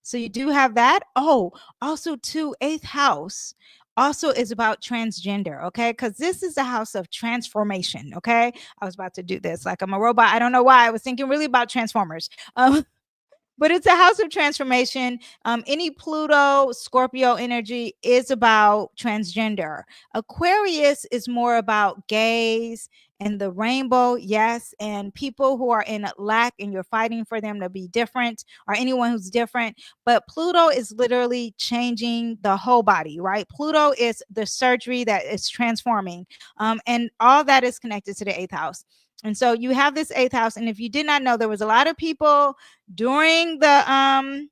So you do have that. Oh, also too, eighth house also is about transgender, okay? Because this is the house of transformation, okay? I was about to do this like I'm a robot. I don't know why. I was thinking really about Transformers. But it's a house of transformation. Any Pluto, Scorpio energy is about transgender. Aquarius is more about gays and the rainbow, yes, and people who are in lack and you're fighting for them to be different, or anyone who's different. But Pluto is literally changing the whole body, right? Pluto is the surgery that is transforming, and all that is connected to the eighth house. And so you have this eighth house. And if you did not know, there was a lot of people during the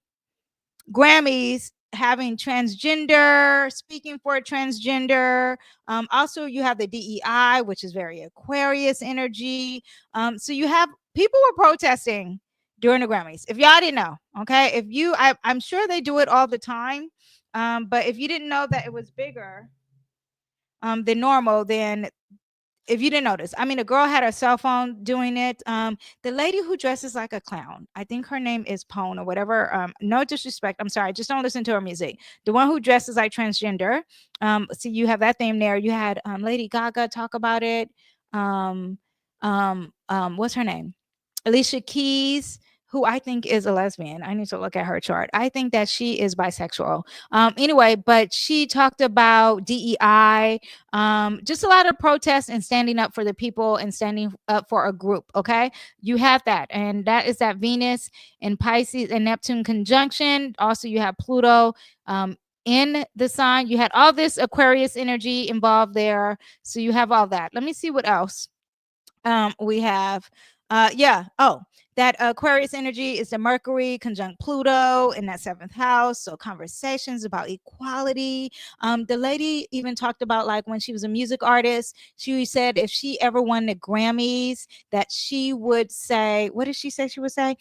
Grammys having transgender, speaking for transgender. Also, you have the DEI, which is very Aquarius energy. So you have people were protesting during the Grammys. If y'all didn't know, okay, if you, I'm sure they do it all the time. But if you didn't know that it was bigger than normal, then if you didn't notice, I mean, a girl had her cell phone doing it. The lady who dresses like a clown, I think her name is Pone or whatever. No disrespect. I'm sorry. Just don't listen to her music. The one who dresses like transgender. So you have that theme there. You had Lady Gaga talk about it. What's her name? Alicia Keys, who I think is a lesbian. I need to look at her chart. I think that she is bisexual. Anyway, but she talked about DEI, just a lot of protests and standing up for the people and standing up for a group. Okay, you have that, and that is that Venus and Pisces and Neptune conjunction. Also, you have Pluto. In the sign, you had all this Aquarius energy involved there. So you have all that. Let me see what else we have. That Aquarius energy is the Mercury conjunct Pluto in that seventh house. So conversations about equality. The lady even talked about, like, when she was a music artist, she said if she ever won the Grammys, that she would say, what did she say she would say?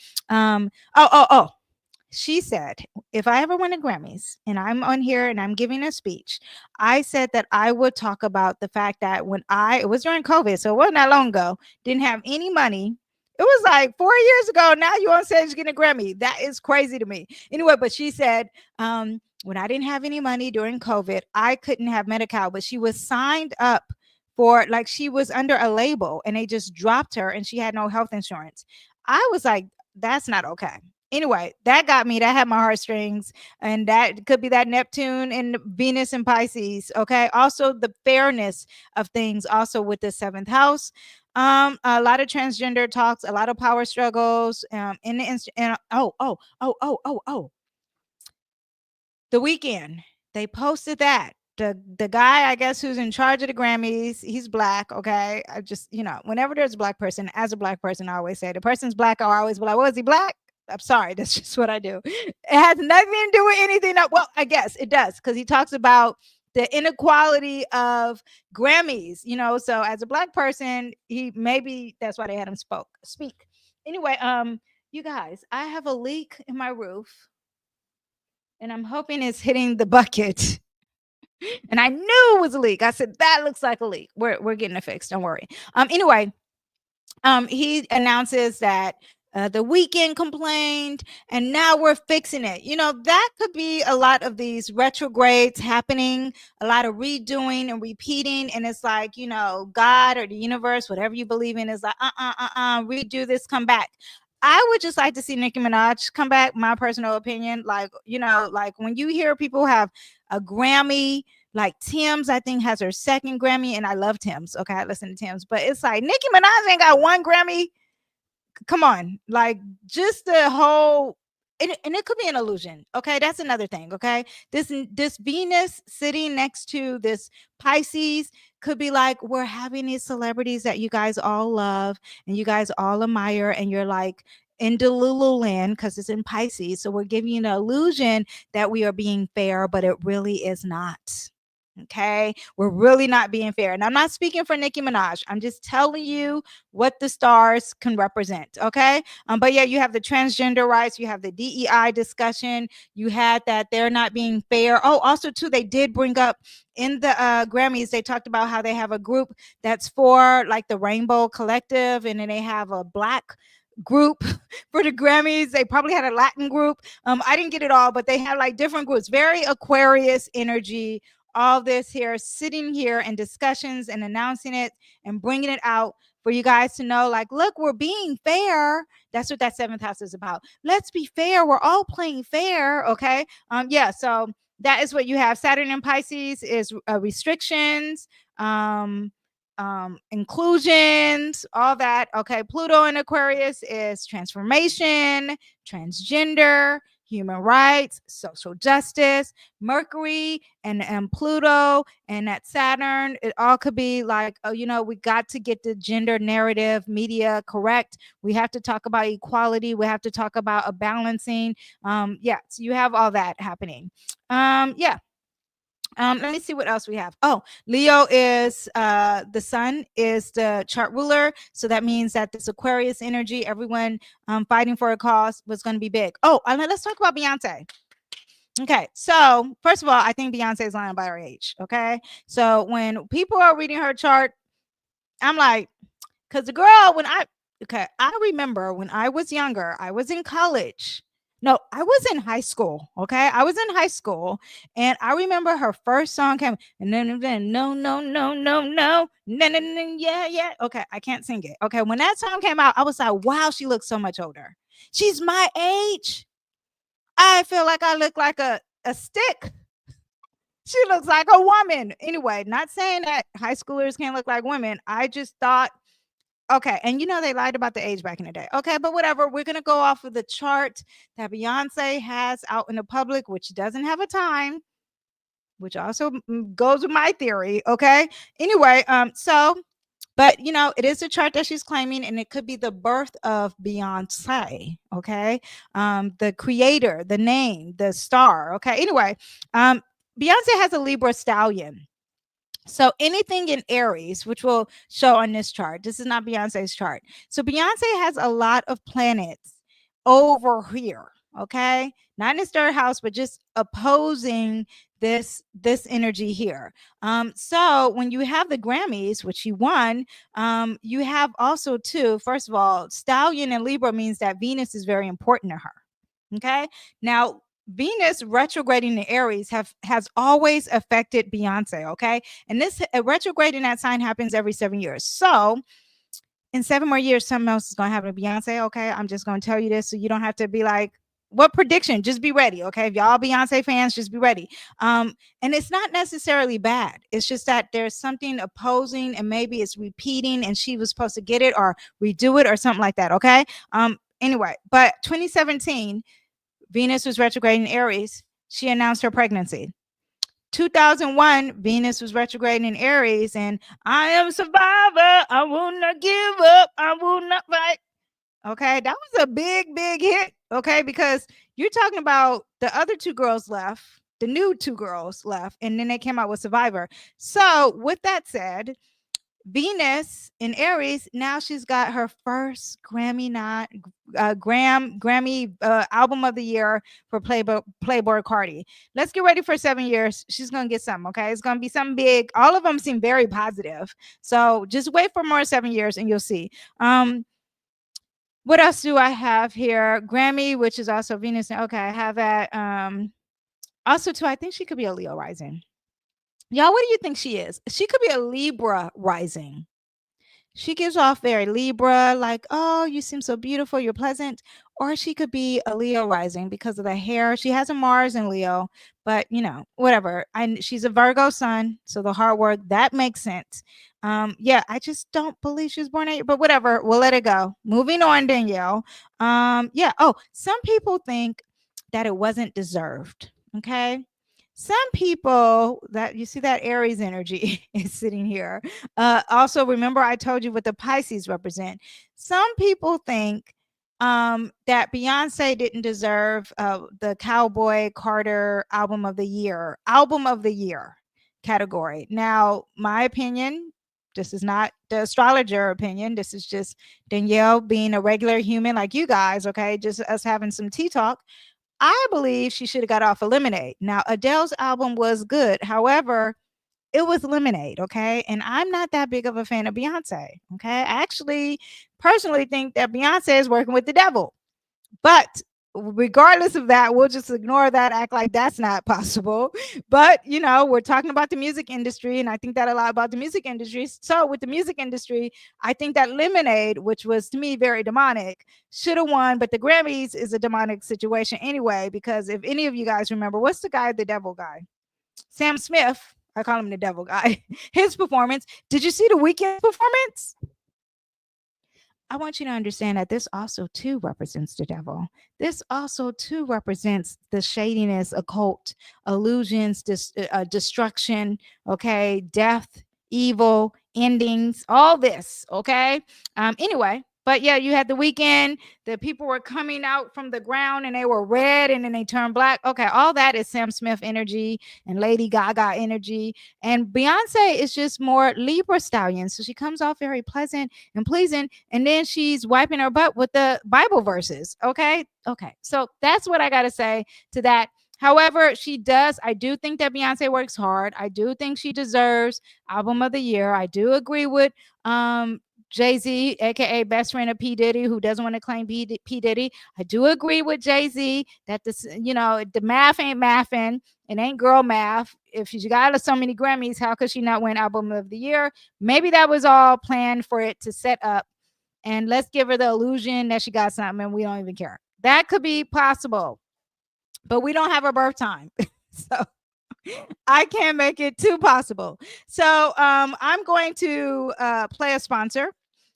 She said, if I ever win a Grammys and I'm on here and I'm giving a speech, I said that I would talk about the fact that it was during COVID, so it wasn't that long ago, didn't have any money, It was like 4 years ago. Now you on stage getting a Grammy. That is crazy to me. Anyway, but she said, when I didn't have any money during COVID, I couldn't have Medi-Cal, but she was signed up for, like, she was under a label and they just dropped her and she had no health insurance. I was like, that's not okay. Anyway, that got me. That had my heartstrings, and that could be that Neptune and Venus and Pisces. Okay. Also, the fairness of things, also with the seventh house. A lot of transgender talks, a lot of power struggles. In the the weekend they posted that the guy, I guess, who's in charge of the Grammys, he's black. Okay, I just, whenever there's a black person, as a black person, I always say the person's black. I always be like, well, is he black? I'm sorry, that's just what I do. It has nothing to do with anything. Well, I guess it does, because he talks about the inequality of Grammys. So as a black person, maybe that's why they had him speak. Anyway, you guys, I have a leak in my roof, and I'm hoping it's hitting the bucket. And I knew it was a leak. I said, that looks like a leak. We're getting it fixed. Don't worry. Anyway, he announces that the weekend complained and now we're fixing it. That could be a lot of these retrogrades happening, a lot of redoing and repeating. And it's like, God or the universe, whatever you believe in, is like, redo this, come back. I would just like to see Nicki Minaj come back, my personal opinion. Like, like when you hear people have a Grammy, like Tim's, I think, has her second Grammy, and I love Tim's. Okay, I listen to Tim's, but it's like Nicki Minaj ain't got one Grammy. Come on, like, just the whole, and it could be an illusion. Okay, that's another thing. Okay, this Venus sitting next to this Pisces could be like, we're having these celebrities that you guys all love and you guys all admire, and you're like in Delulu land because it's in Pisces. So we're giving you an illusion that we are being fair, but it really is not. Okay, we're really not being fair. And I'm not speaking for Nicki Minaj. I'm just telling you what the stars can represent. Okay. But yeah, you have the transgender rights, you have the DEI discussion, you had that they're not being fair. Oh, also too, they did bring up in the Grammys, they talked about how they have a group that's for like the Rainbow Collective, and then they have a black group for the Grammys. They probably had a Latin group. I didn't get it all, but they had like different groups, very Aquarius energy. All this here, sitting here and discussions and announcing it and bringing it out for you guys to know, like, look, we're being fair. That's what that seventh house is about. Let's be fair. We're all playing fair. Okay. Yeah. So that is what you have. Saturn in Pisces is restrictions, inclusions, all that. Okay. Pluto in Aquarius is transformation, transgender, human rights, social justice. Mercury and Pluto and that Saturn, it all could be like, oh, we got to get the gender narrative media correct. We have to talk about equality. We have to talk about a balancing. Yeah, so you have all that happening. Yeah. Let me see what else we have. Oh, Leo is the sun is the chart ruler. So that means that this Aquarius energy, everyone fighting for a cause, was going to be big. Oh, and let's talk about Beyonce. Okay, so first of all, I think Beyonce is lying about her age. Okay, so when people are reading her chart, I'm like, because the girl, I remember when I was younger, I was in college. No, I was in high school. Okay, I was in high school, and I remember her first song came, and then no, yeah. Okay, I can't sing it. Okay, when that song came out, I was like, wow, she looks so much older. She's my age. I feel like I look like a stick. She looks like a woman. Anyway, not saying that high schoolers can't look like women. I just thought, okay. And they lied about the age back in the day. Okay, but whatever. We're going to go off of the chart that Beyonce has out in the public, which doesn't have a time, which also goes with my theory. Okay. Anyway, but it is a chart that she's claiming, and it could be the birth of Beyonce. Okay. The creator, the name, the star. Okay. Anyway, Beyonce has a Libra stallion. So anything in Aries, which will show on this chart, this is not Beyonce's chart. So Beyonce has a lot of planets over here. Okay. Not in his third house, but just opposing this energy here. So when you have the Grammys, which she won, you have also too, first of all, Stallion and Libra means that Venus is very important to her. Okay. Now, Venus retrograding in Aries has always affected Beyonce. Okay. And this retrograde in that sign happens every 7 years. So in 7 more years, something else is going to happen to Beyonce. Okay. I'm just going to tell you this so you don't have to be like, what prediction? Just be ready. Okay. If y'all Beyonce fans, just be ready. And it's not necessarily bad. It's just that there's something opposing and maybe it's repeating and she was supposed to get it or redo it or something like that. Okay. Anyway, but 2017, Venus was retrograding in Aries. She announced her pregnancy. 2001, Venus was retrograding in Aries, and I am a survivor. I will not give up. I will not fight. Okay, that was a big hit. Okay, because you're talking about the other two girls left, the new two girls left, and then they came out with Survivor. So, with that said, Venus in Aries, now she's got her first Grammy album of the year for Playboy Cardi. Let's get ready for 7 years. She's gonna get something. Okay, it's gonna be something big. All of them seem very positive. So just wait for more 7 years and you'll see. What else do I have here? Grammy, which is also Venus. Okay, I have that. Also too, I think she could be a Leo rising. Y'all, what do you think she is? She could be a Libra rising. She gives off very Libra, like, oh, you seem so beautiful, you're pleasant. Or she could be a Leo rising because of the hair. She has a Mars in Leo, but you know, whatever. She's a Virgo sun, so the hard work, that makes sense. Yeah, I just don't believe she was born at, but whatever, we'll let it go. Moving on, Danyell. Yeah. Oh, some people think that it wasn't deserved. Okay. Some people that you see that Aries energy is sitting here. Also, remember I told you what the Pisces represent. Some people think that Beyonce didn't deserve the Cowboy Carter album of the year category. Now, my opinion, this is not the astrologer opinion. This is just Danyell being a regular human like you guys. Okay, just us having some tea talk. I believe she should have got off of Lemonade. Now, Adele's album was good. However, it was Lemonade, okay? And I'm not that big of a fan of Beyonce, okay? I actually personally think that Beyonce is working with the devil. But regardless of that, we'll just ignore that, act like that's not possible. But, you know, we're talking about the music industry, and I think that a lot about the music industry. So with the music industry, I think that Lemonade, which was to me very demonic, should have won. But the Grammys is a demonic situation anyway, because if any of you guys remember, what's the guy, the devil guy? Sam Smith. I call him the devil guy. His performance. Did you see the Weeknd performance? I want you to understand that this also too represents the devil. This also too represents the shadiness, occult, illusions, destruction, okay, death, evil, endings, all this, okay? Anyway, but yeah, you had the Weeknd, the people were coming out from the ground and they were red and then they turned black. Okay, all that is Sam Smith energy and Lady Gaga energy. And Beyonce is just more Libra stallion. So she comes off very pleasant and pleasing. And then she's wiping her butt with the Bible verses. Okay. So that's what I got to say to that. However, I do think that Beyonce works hard. I do think she deserves album of the year. I do agree with Jay-Z, aka best friend of P. Diddy, who doesn't want to claim P. Diddy. I do agree with Jay-Z that this, you know, the math ain't mathing. It ain't girl math. If she got so many Grammys, how could she not win album of the year? Maybe that was all planned for it to set up. And let's give her the illusion that she got something and we don't even care. That could be possible. But we don't have her birth time. So I can't make it too possible. So I'm going to play a sponsor.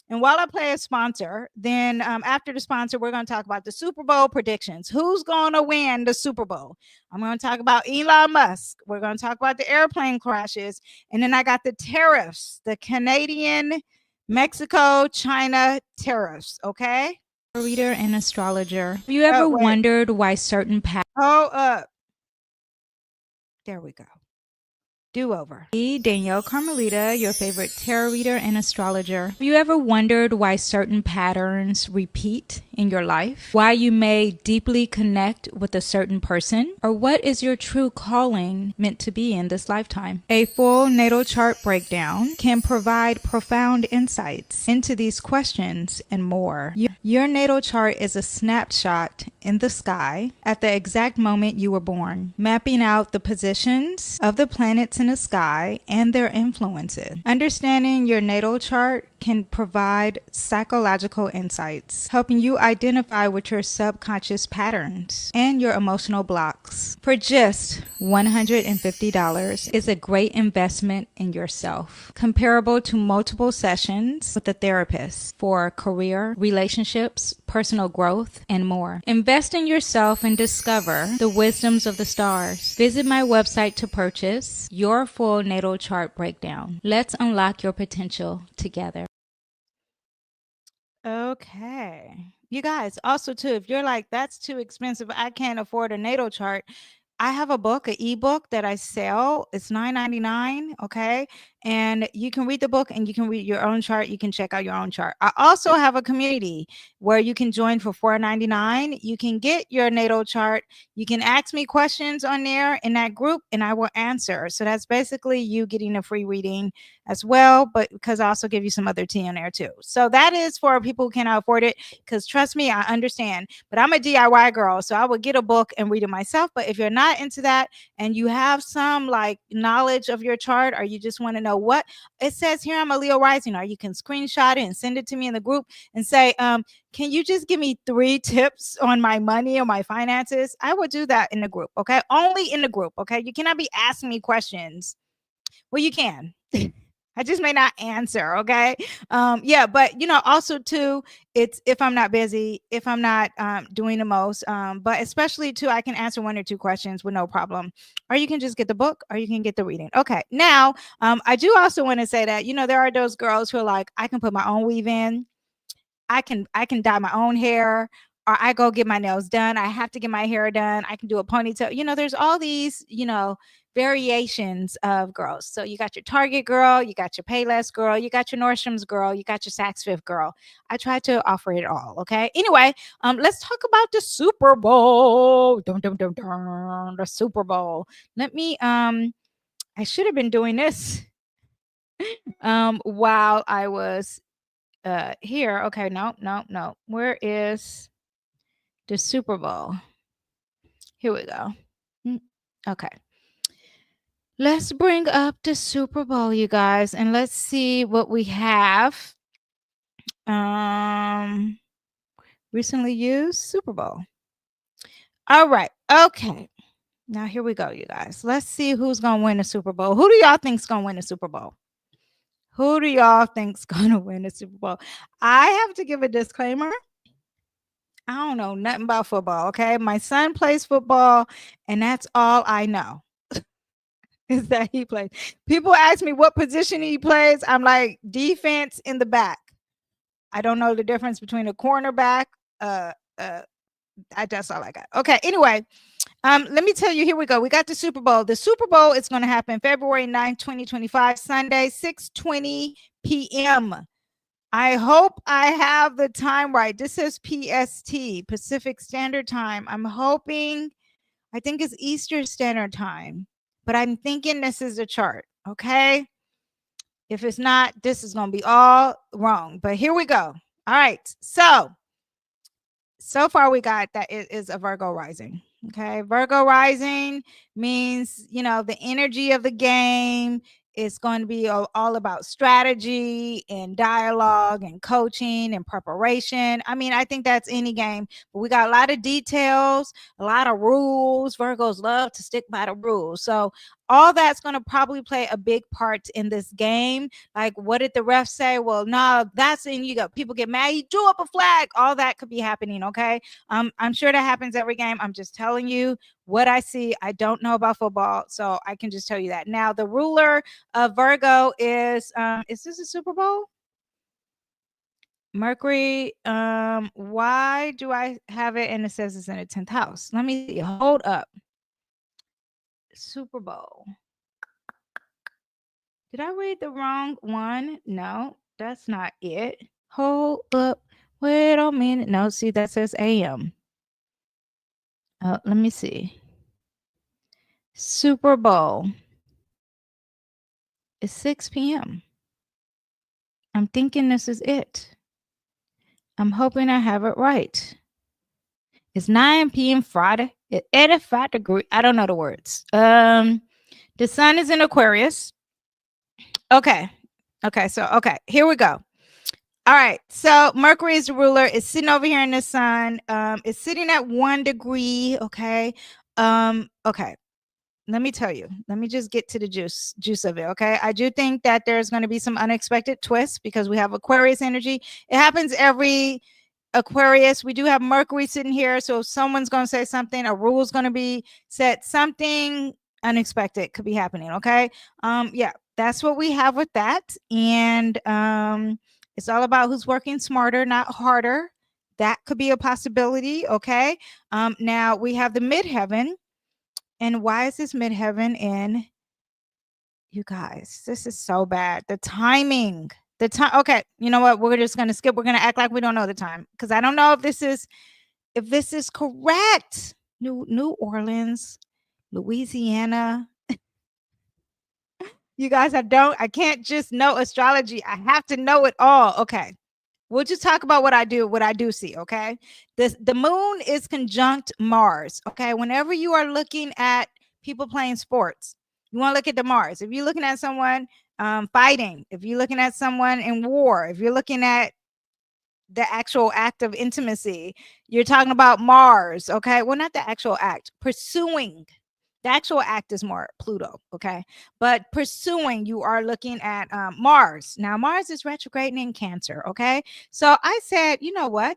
And while I play a sponsor, then after the sponsor, we're going to talk about the Super Bowl predictions. Who's going to win the Super Bowl? I'm going to talk about Elon Musk. We're going to talk about the airplane crashes. And then I got the tariffs, the Canadian, Mexico, China tariffs. Okay. Reader and astrologer. Have you ever wondered why certain there we go. Do-over. Danyell Carmelita, your favorite tarot reader and astrologer. Have you ever wondered why certain patterns repeat in your life, why you may deeply connect with a certain person, or what is your true calling meant to be in this lifetime. A full natal chart breakdown can provide profound insights into these questions and more. Your natal chart is a snapshot in the sky at the exact moment you were born, mapping out the positions of the planets in the sky and their influences. Understanding your natal chart can provide psychological insights, helping you identify with your subconscious patterns and your emotional blocks. For just $150 is a great investment in yourself, comparable to multiple sessions with a therapist for career, relationships, personal growth, and more. Invest in yourself and discover the wisdoms of the stars. Visit my website to purchase your full natal chart breakdown. Let's unlock your potential together. Okay. You guys, also too, if you're like, that's too expensive, I can't afford a natal chart, I have a book, an ebook that I sell. It's $9.99. Okay. And you can read the book and you can read your own chart. You can check out your own chart. I also have a community where you can join for $4.99. You can get your natal chart. You can ask me questions on there in that group and I will answer. So that's basically you getting a free reading as well, but because I also give you some other tea in there too. So that is for people who cannot afford it, because trust me, I understand, but I'm a DIY girl. So I would get a book and read it myself. But if you're not into that and you have some like knowledge of your chart, or you just want to know what it says here, I'm a Leo rising, or you can screenshot it and send it to me in the group and say, can you just give me 3 tips on my money or my finances? I would do that in the group. Okay. Only in the group. Okay. You cannot be asking me questions. Well, you can. I just may not answer. Okay. Yeah. But, also too, it's if I'm not busy, if I'm not doing the most, but especially too, I can answer 1 or 2 questions with no problem. Or you can just get the book or you can get the reading. Okay. Now, I do also want to say that, there are those girls who are like, I can put my own weave in. I can dye my own hair, or I go get my nails done. I have to get my hair done. I can do a ponytail. There's all these, variations of girls. So you got your Target girl, you got your Payless girl, you got your Nordstrom's girl, you got your Saks Fifth girl. I try to offer it all. Okay. Anyway, let's talk about the Super Bowl. Dun, dun, dun, dun, the Super Bowl. Let me I should have been doing this while I was here. Okay, no. Where is the Super Bowl? Here we go. Okay. Let's bring up the Super Bowl, you guys, and let's see what we have. Recently used Super Bowl. All right. Okay. Now here we go, you guys. Let's see who's gonna win the Super Bowl. Who do y'all think's gonna win the Super Bowl? Who do y'all think's gonna win the Super Bowl? I have to give a disclaimer. I don't know nothing about football. Okay. My son plays football, and that's all I know. Is that he plays. People ask me what position he plays. I'm like, defense in the back. I don't know the difference between a cornerback. That's all I got. Okay. Anyway, let me tell you, here we go. We got the Super Bowl. The Super Bowl is going to happen February 9th, 2025, Sunday, 6:20 p.m. I hope I have the time right. This is PST, Pacific Standard Time. I'm hoping, I think it's Eastern Standard Time, but I'm thinking this is the chart. Okay. If it's not, this is going to be all wrong, but here we go. All right. So far we got that it is a Virgo rising. Okay. Virgo rising means, the energy of the game is going to be all about strategy and dialogue and coaching and preparation. I mean, I think that's any game, but we got a lot of details, a lot of rules. Virgos love to stick by the rules. So all that's going to probably play a big part in this game. Like, what did the ref say? Well, no, that's in, you got people get mad. He drew up a flag. All that could be happening. Okay. I'm sure that happens every game. I'm just telling you what I see. I don't know about football, so I can just tell you that. Now, the ruler of Virgo is this a Super Bowl? Mercury. Why do I have it and it says it's in the 10th house? Let me see. Hold up. Super Bowl. Did I read the wrong one? No, that's not it. Hold up. Wait a minute. No, see, that says AM. Let me see. Super Bowl is 6 p.m. I'm thinking this is it. I'm hoping I have it right. It's 9 p.m. Friday. It's 85 degrees. I don't know the words. The sun is in Aquarius. Okay. Okay, here we go. All right. So Mercury is the ruler. It's sitting over here in the sun. It's sitting at 1 degree. Okay. Okay. Let me tell you. Let me just get to the juice of it. Okay. I do think that there's going to be some unexpected twists because we have Aquarius energy. It happens every Aquarius. We do have Mercury sitting here. So if someone's going to say something, a rule is going to be set, something unexpected could be happening. Okay. Yeah, that's what we have with that. And it's all about who's working smarter, not harder. That could be a possibility. Okay. Now we have the midheaven. And why is this midheaven in? You guys, this is so bad. The timing. The time. Okay, you know what? We're just gonna skip. We're gonna act like we don't know the time because I don't know if this is correct. New Orleans, Louisiana. You guys, I can't just know astrology. I have to know it all. Okay. We'll just talk about what I do see. Okay. The moon is conjunct Mars. Okay. Whenever you are looking at people playing sports, you want to look at the Mars. If you're looking at someone fighting, if you're looking at someone in war, if you're looking at the actual act of intimacy, you're talking about Mars. Okay. Well, not the actual act, pursuing. The actual act is more Pluto, okay? But pursuing, you are looking at Mars. Now, Mars is retrograding in Cancer, okay? So I said, you know what?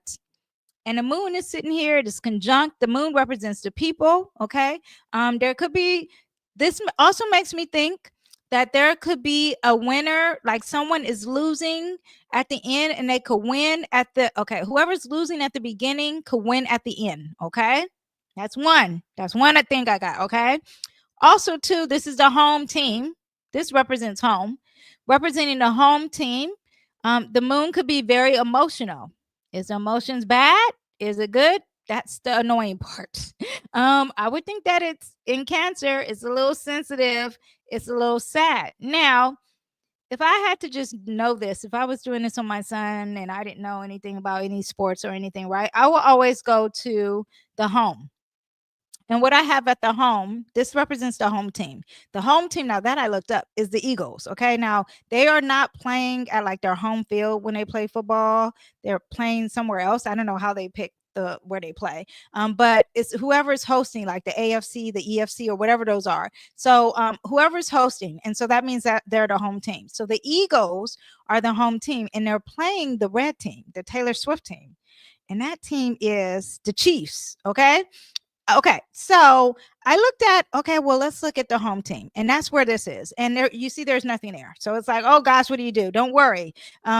And the moon is sitting here, this conjunct. The moon represents the people, okay? There could be, this also makes me think that there could be a winner, like someone is losing at the end and they could win at the, okay, whoever's losing at the beginning could win at the end, okay? That's one. That's one I think I got. Okay. Also, too, this is the home team. This represents home. Representing the home team. The moon could be very emotional. Is emotions bad? Is it good? That's the annoying part. I would think that it's in Cancer. It's a little sensitive. It's a little sad. Now, if I had to just know this, if I was doing this on my son and I didn't know anything about any sports or anything, right? I will always go to the home. And what I have at the home, this represents the home team. The home team, now that I looked up, is the Eagles. Okay. Now they are not playing at like their home field when they play football. They're playing somewhere else. I don't know how they pick where they play. But it's whoever's hosting, like the AFC, the EFC, or whatever those are. So whoever's hosting. And so that means that they're the home team. So the Eagles are the home team and they're playing the red team, the Taylor Swift team. And that team is the Chiefs. Okay. Okay, so I looked at, okay, well, let's look at the home team. And that's where this is. And there, you see, there's nothing there. So it's like, oh gosh, what do you do? Don't worry.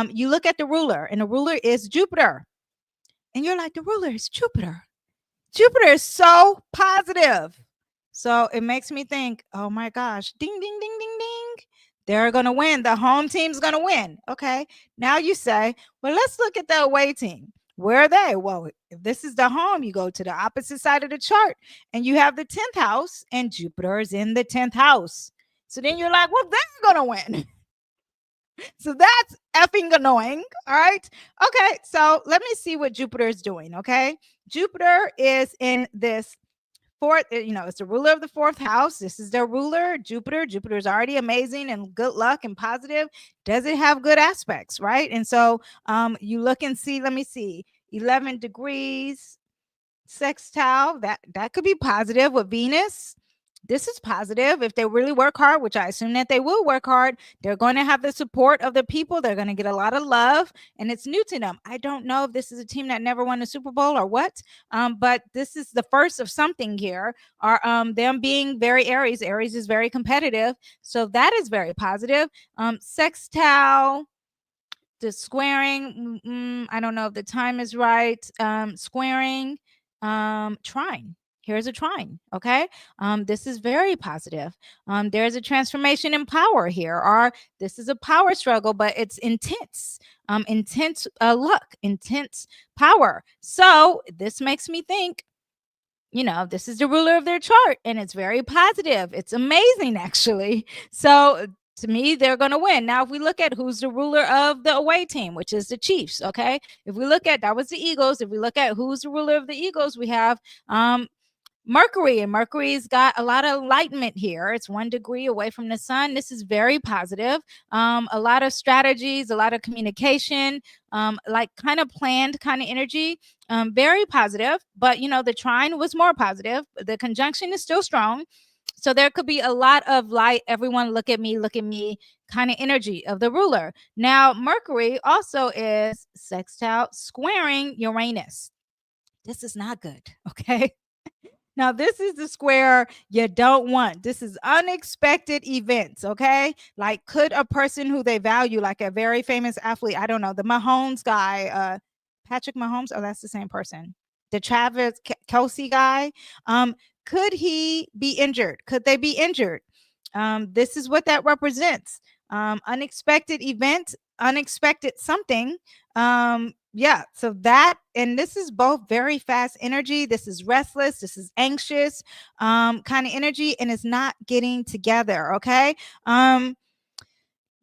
You look at the ruler, and the ruler is Jupiter. And you're like, the ruler is Jupiter. Jupiter is so positive. So it makes me think, oh my gosh, ding, ding, ding, ding, ding. They're going to win. The home team's going to win. Okay. Now you say, well, let's look at the away team. Where are they? Well, if this is the home, you go to the opposite side of the chart and you have the 10th house and Jupiter is in the 10th house. So then you're like, well, they're going to win. So that's effing annoying. All right. Okay. So let me see what Jupiter is doing. Okay. Jupiter is in this fourth, it's the ruler of the 4th house. This is their ruler, Jupiter. Jupiter is already amazing and good luck and positive. Does it have good aspects? Right. And so you look and see, let me see, 11 degrees sextile. That could be positive with Venus. This is positive. If they really work hard, which I assume that they will work hard, they're going to have the support of the people. They're going to get a lot of love, and it's new to them. I don't know if this is a team that never won a Super Bowl or what, but this is the first of something here, or them being very Aries. Aries is very competitive, so that is very positive. Sextile, the squaring, I don't know if the time is right. Squaring, trine. here's a trine. Okay. This is very positive. There's a transformation in power here, or this is a power struggle, but it's intense. Intense luck, intense power. So this makes me think, this is the ruler of their chart, and it's very positive. It's amazing, actually. So to me, they're going to win. Now, if we look at who's the ruler of the away team, which is the Chiefs, okay? If we look at, that was the Eagles. If we look at who's the ruler of the Eagles, we have Mercury, and Mercury's got a lot of enlightenment here. It's 1 degree away from the sun. This is very positive. A lot of strategies, a lot of communication, like kind of planned kind of energy. Very positive, but the trine was more positive. The conjunction is still strong. So there could be a lot of light, everyone look at me kind of energy of the ruler. Now, Mercury also is sextile squaring Uranus. This is not good, okay? Now, this is the square you don't want. This is unexpected events, okay? Like, could a person who they value, like a very famous athlete, I don't know, the Mahomes guy, Patrick Mahomes, oh, that's the same person. The Travis Kelsey guy, could he be injured? Could they be injured? This is what that represents. Unexpected event, unexpected something. Yeah, so that, and this is both very fast energy. This is restless, this is anxious kind of energy, and it's not getting together. Okay.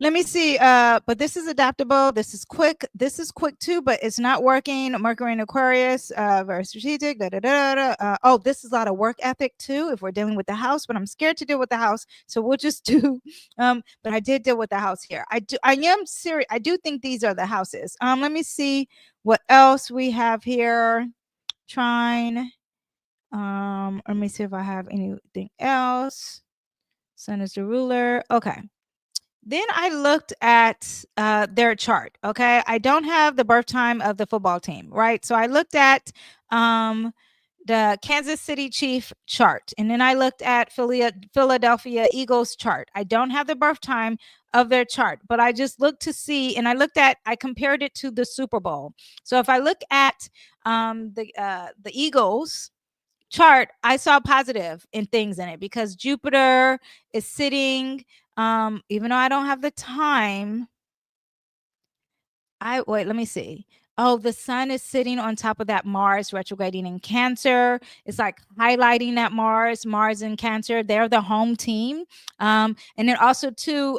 Let me see. But this is adaptable. This is quick. This is quick too, but it's not working. Mercury in Aquarius, very strategic. Oh, this is a lot of work ethic too, if we're dealing with the house, but I'm scared to deal with the house. So we'll just do, but I did deal with the house here. I am serious. I do think these are the houses. Let me see what else we have here. Trine. Let me see if I have anything else. Sun is the ruler. Okay. Then I looked at their chart. Okay. I don't have the birth time of the football team, right? So I looked at the Kansas City Chief chart. And then I looked at Philadelphia Eagles chart. I don't have the birth time of their chart, but I just looked to see, and I compared it to the Super Bowl. So if I look at the Eagles chart, I saw positive in things in it because Jupiter is sitting, even though I don't have the time. Wait, let me see. Oh, the sun is sitting on top of that Mars retrograding in Cancer. It's like highlighting that Mars in Cancer. They're the home team. And then also too,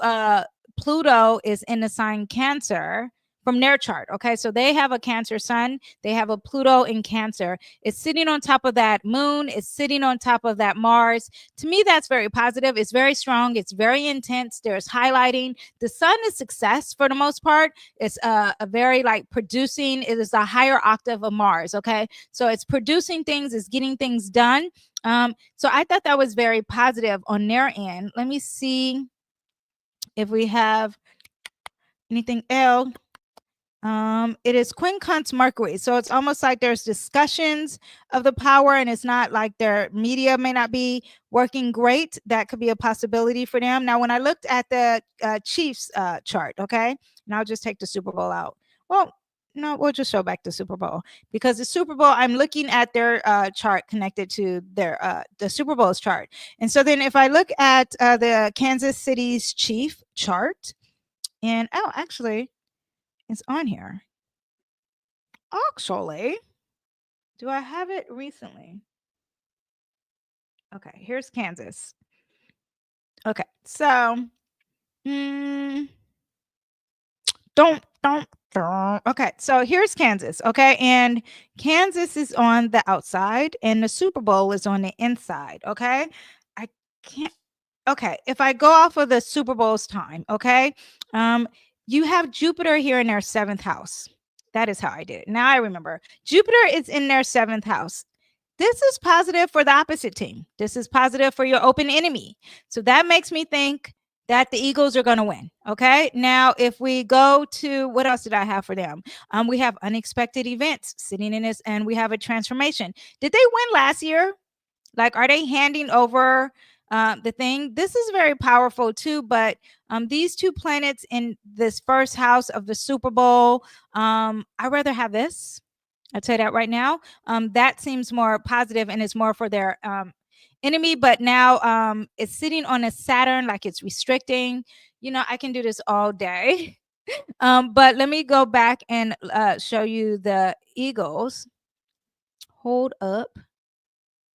Pluto is in the sign Cancer from their chart. Okay, so they have a Cancer sun. They have a Pluto in Cancer. It's sitting on top of that moon. It's sitting on top of that Mars. To me, that's very positive. It's very strong. It's very intense. There's highlighting. The sun is success for the most part. It's a very like producing. It is a higher octave of Mars. Okay, so it's producing things. It's getting things done. So I thought that was very positive on their end. Let me see if we have anything else. It is quincunx Mercury, so it's almost like there's discussions of the power, and it's not like their media may not be working great. That could be a possibility for them. Now, when I looked at the Chiefs chart, okay, and I'll just take the Super Bowl out. Well, no, we'll just show back the Super Bowl, because the Super Bowl, I'm looking at their chart connected to their the Super Bowl's chart. And so then if I look at the Kansas City's Chief chart, and oh, actually, it's on here. Actually, do I have it recently? Okay, here's Kansas. Okay, so okay, so here's Kansas. Okay, and Kansas is on the outside and the Super Bowl is on the inside. Okay, I can't. Okay, if I go off of the Super Bowl's time, okay, you have Jupiter here in their 7th house. That is how I did it. Now I remember. Jupiter is in their 7th house. This is positive for the opposite team. This is positive for your open enemy. So that makes me think that the Eagles are going to win. Okay. Now, if we go to, what else did I have for them? We have unexpected events sitting in this, and we have a transformation. Did they win last year? Like, are they handing over the thing? This is very powerful too, but these two planets in this first house of the Super Bowl, I'd rather have this. I'll tell you that right now. That seems more positive and it's more for their enemy, but now it's sitting on a Saturn, like it's restricting. I can do this all day. But let me go back and show you the Eagles. Hold up.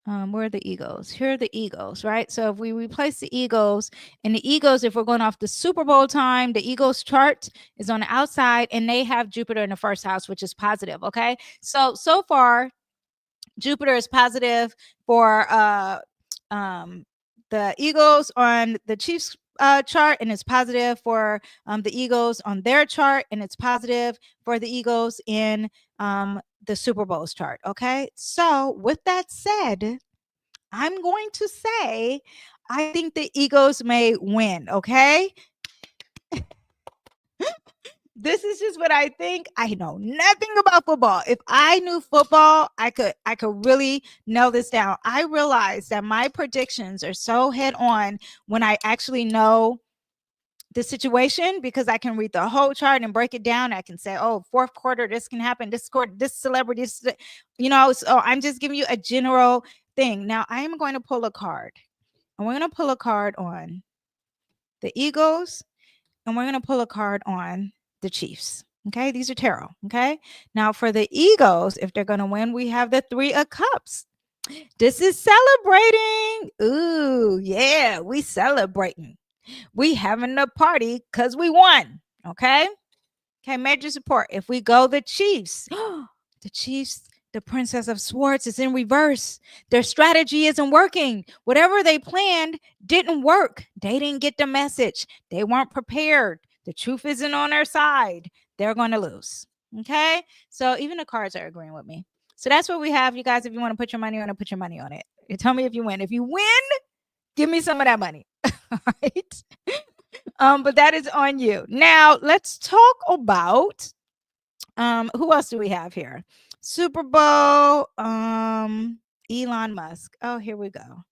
Where are the Eagles? Here are the Eagles, right? So if we replace the Eagles, and the Eagles, if we're going off the Super Bowl time, the Eagles chart is on the outside, and they have Jupiter in the first house, which is positive. Okay, so far, Jupiter is positive for the Eagles on the Chiefs chart, and it's positive for the Eagles on their chart, and it's positive for the Eagles in the Super Bowl's chart. Okay, so with that said, I'm going to say I think the Eagles may win. Okay, this is just what I think. I know nothing about football. If I knew football, I could really nail this down. I realize that my predictions are so head on when I actually know the situation, because I can read the whole chart and break it down. I can say, oh, fourth quarter, this can happen. This quarter, this celebrity, so I'm just giving you a general thing. Now I am going to pull a card, and we're going to pull a card on the Eagles, and we're going to pull a card on the Chiefs. Okay, these are tarot. Okay, now for the Eagles, if they're going to win, we have the Three of Cups. This is celebrating. Ooh, yeah, we celebrating. We having a party because we won. Okay, major support. If we go the Chiefs, the Chiefs, the Princess of Swords is in reverse. Their strategy isn't working. Whatever they planned didn't work. They didn't get the message. They weren't prepared. The truth isn't on their side. They're going to lose. Okay, so even the cards are agreeing with me. So that's what we have, you guys. If you want to put your money on it, put your money on it. You tell me if you win. If you win, give me some of that money. All right. But that is on you. Now let's talk about who else do we have here? Super Bowl, Elon Musk. Oh, here we go.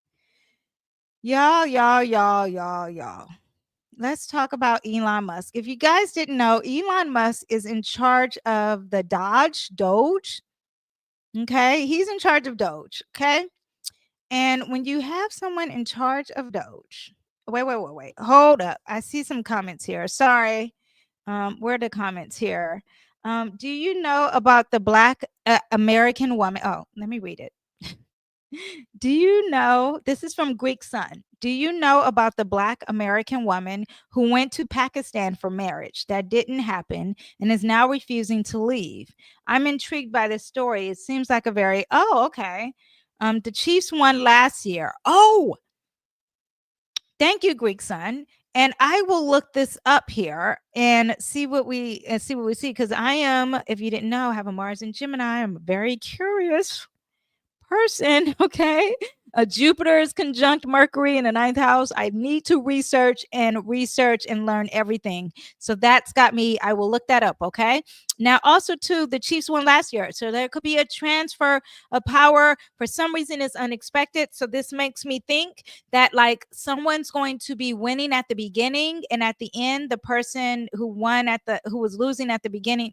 Y'all. Let's talk about Elon Musk. If you guys didn't know, Elon Musk is in charge of the DOGE. Okay, he's in charge of DOGE. Okay, and when you have someone in charge of DOGE, wait, hold up. I see some comments here. Sorry, where are the comments here? Do you know about the Black American woman? Oh, let me read it. Do you know, this is from Greek Sun. Do you know about the Black American woman who went to Pakistan for marriage that didn't happen and is now refusing to leave? I'm intrigued by this story. It seems like a very, okay. The Chiefs won last year. Oh, thank you, Greek Sun. And I will look this up here and see what we see, because I am, if you didn't know, I have a Mars in Gemini. I'm a very curious person. Okay, Jupiter is conjunct Mercury in the 9th house. I need to research and learn everything. So that's got me. I will look that up. Okay, now also too, the Chiefs won last year, so there could be a transfer of power. For some reason it's unexpected, so this makes me think that like someone's going to be winning at the beginning, and at the end the person who was losing at the beginning,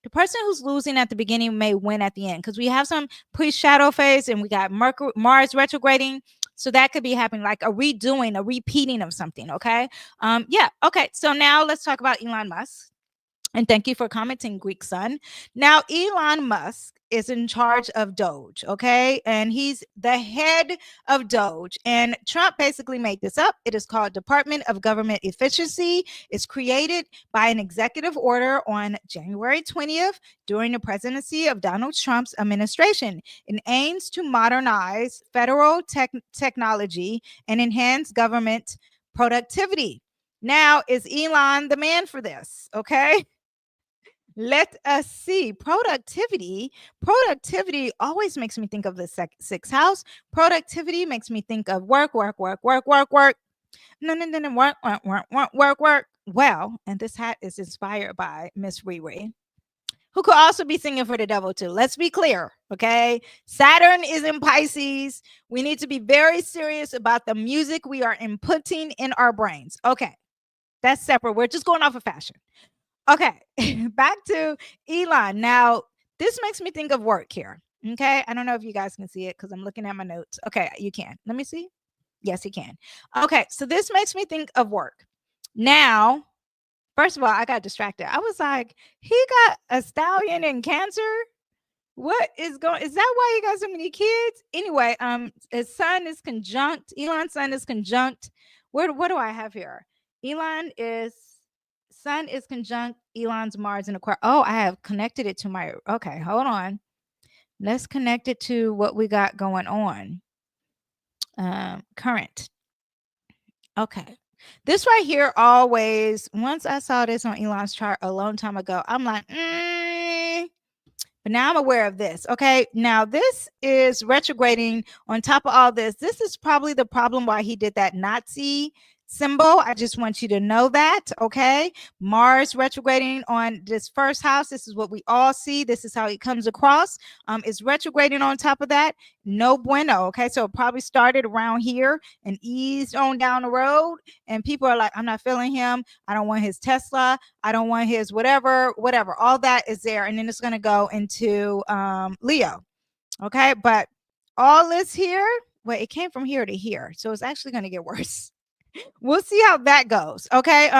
the person who's losing at the beginning may win at the end, because we have some pre-shadow phase and we got Mars retrograding. So that could be happening, like a repeating of something. Okay. Yeah. Okay. So now let's talk about Elon Musk. And thank you for commenting, Greek Sun. Now, Elon Musk is in charge of DOGE, okay? And he's the head of DOGE. And Trump basically made this up. It is called Department of Government Efficiency. It's created by an executive order on January 20th during the presidency of Donald Trump's administration. It aims to modernize federal technology and enhance government productivity. Now, is Elon the man for this? Okay. Let us see. Productivity always makes me think of the sixth house. Productivity makes me think of work. No, work. Well, and this hat is inspired by Miss Riri, who could also be singing for the devil too. Let's be clear, okay? Saturn is in Pisces. We need to be very serious about the music we are inputting in our brains. Okay, that's separate. We're just going off of fashion. Okay, back to Elon. Now, this makes me think of work here. Okay. I don't know if you guys can see it because I'm looking at my notes. Okay. You can. Let me see. Yes, you can. Okay. So this makes me think of work. Now, first of all, I got distracted. I was like, he got a stallion in Cancer. What is going? Is that why he got so many kids? Anyway, his sun is conjunct. Elon's sun is conjunct. What do I have here? Sun is conjunct Elon's Mars in Aquarius. Oh, I have connected it to my. Okay, hold on. Let's connect it to what we got going on. Current. Okay. This right here always, once I saw this on Elon's chart a long time ago, I'm like, but now I'm aware of this. Okay. Now this is retrograding on top of all this. This is probably the problem why he did that Nazi symbol. I just want you to know that. Okay. Mars retrograding on this first house. This is what we all see. This is how it comes across. It's retrograding on top of that. No bueno. Okay. So it probably started around here and eased on down the road. And people are like, I'm not feeling him. I don't want his Tesla. I don't want his whatever. All that is there. And then it's going to go into Leo. Okay. But all this here, well, it came from here to here. So it's actually going to get worse. We'll see how that goes. Okay.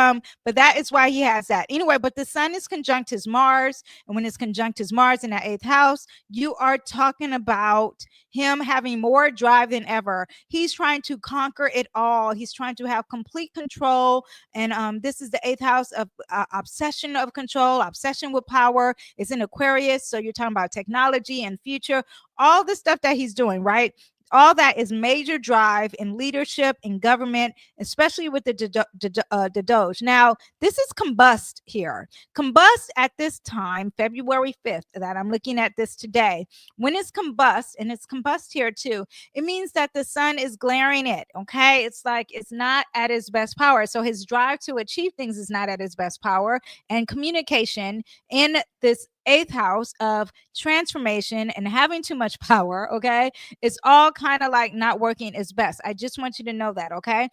But that is why he has that. Anyway, but the sun is conjunct his Mars. And when it's conjunct his Mars in that 8th house, you are talking about him having more drive than ever. He's trying to conquer it all. He's trying to have complete control. And this is the 8th house of obsession of control, obsession with power. It's in Aquarius. So you're talking about technology and future, all the stuff that he's doing, right? All that is major drive in leadership in government, especially with the DOGE. Now, this is combust here. Combust at this time, February 5th, that I'm looking at this today. When it's combust, and it's combust here too, it means that the sun is glaring it, okay? It's like it's not at its best power. So his drive to achieve things is not at his best power. And communication in this 8th house of transformation and having too much power, okay, it's all kind of like not working its best. I just want you to know that, okay?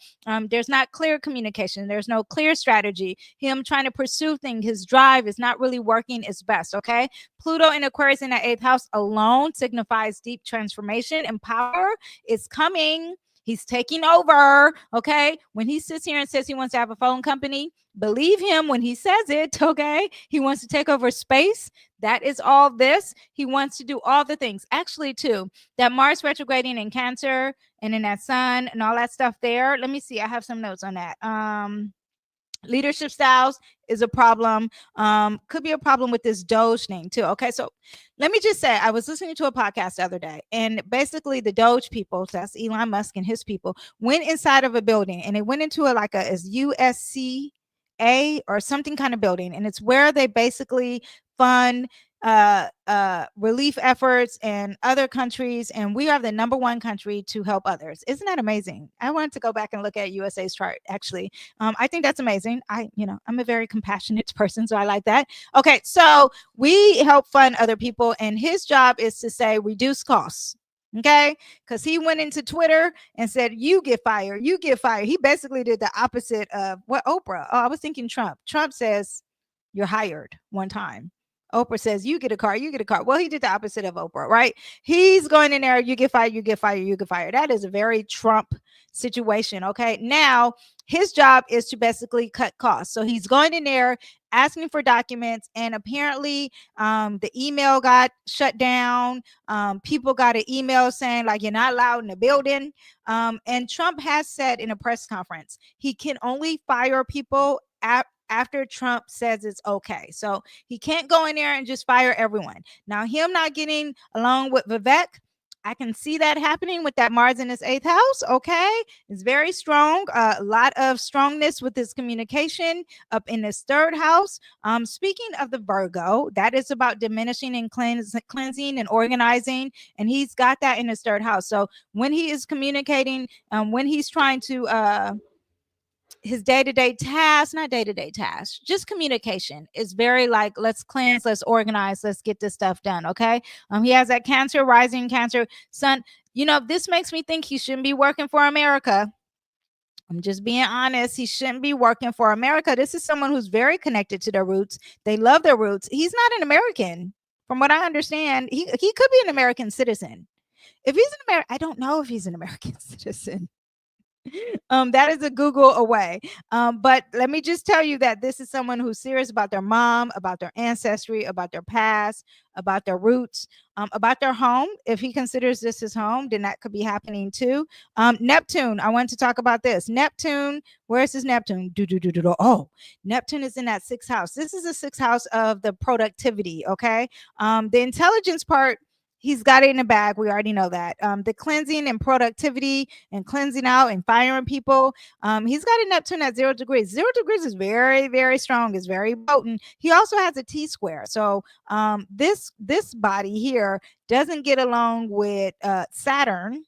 There's not clear communication. There's no clear strategy. Him trying to pursue things, his drive is not really working its best, okay? Pluto in Aquarius in the 8th house alone signifies deep transformation and power is coming. He's taking over, okay? When he sits here and says he wants to have a phone company, believe him when he says it, okay? He wants to take over space. That is all this. He wants to do all the things. Actually, too, that Mars retrograding in Cancer and in that sun and all that stuff there. Let me see. I have some notes on that. Leadership styles is a problem. Could be a problem with this DOGE thing too. Okay, so let me just say, I was listening to a podcast the other day, and basically the DOGE people, that's Elon Musk and his people, went inside of a building, and they went into a USCA or something kind of building, and it's where they basically fund relief efforts in other countries, and we are the #1 country to help others. Isn't that amazing? I wanted to go back and look at USA's chart. Actually, I think that's amazing. I'm a very compassionate person, so I like that. Okay, so we help fund other people, and his job is to say reduce costs. Okay, because he went into Twitter and said, you get fired, you get fired. He basically did the opposite of what Oprah. Oh, I was thinking Trump. Trump says you're hired one time. Oprah says, you get a car, you get a car. Well, he did the opposite of Oprah, right? He's going in there, you get fired, you get fired, you get fired. That is a very Trump situation, okay? Now, his job is to basically cut costs. So he's going in there, asking for documents, and apparently the email got shut down. People got an email saying, like, you're not allowed in the building. And Trump has said in a press conference, he can only fire people after Trump says it's okay. So he can't go in there and just fire everyone. Now, him not getting along with Vivek, I can see that happening with that Mars in his 8th house. Okay. It's very strong. A lot of strongness with his communication up in his 3rd house. Speaking of the Virgo, that is about diminishing and cleansing and organizing. And he's got that in his 3rd house. So when he is communicating, when he's trying to, his day-to-day tasks, not day-to-day tasks, just communication is very like, let's cleanse, let's organize, let's get this stuff done. Okay. He has that Cancer, rising Cancer sun. This makes me think he shouldn't be working for America. I'm just being honest. He shouldn't be working for America. This is someone who's very connected to their roots. They love their roots. He's not an American. From what I understand, he could be an American citizen. If he's an American, I don't know if he's an American citizen. That is a Google away. But let me just tell you that this is someone who's serious about their mom, about their ancestry, about their past, about their roots, about their home. If he considers this his home, then that could be happening too. Neptune, I want to talk about this. Neptune, where's his Neptune? Oh, Neptune is in that sixth house. This is the sixth house of the productivity, okay? The intelligence part, he's got it in the bag. We already know that. The cleansing and productivity and cleansing out and firing people. He's got a Neptune at 0 degrees. 0 degrees is very, very strong. Is very potent. He also has a T square. So this body here doesn't get along with Saturn.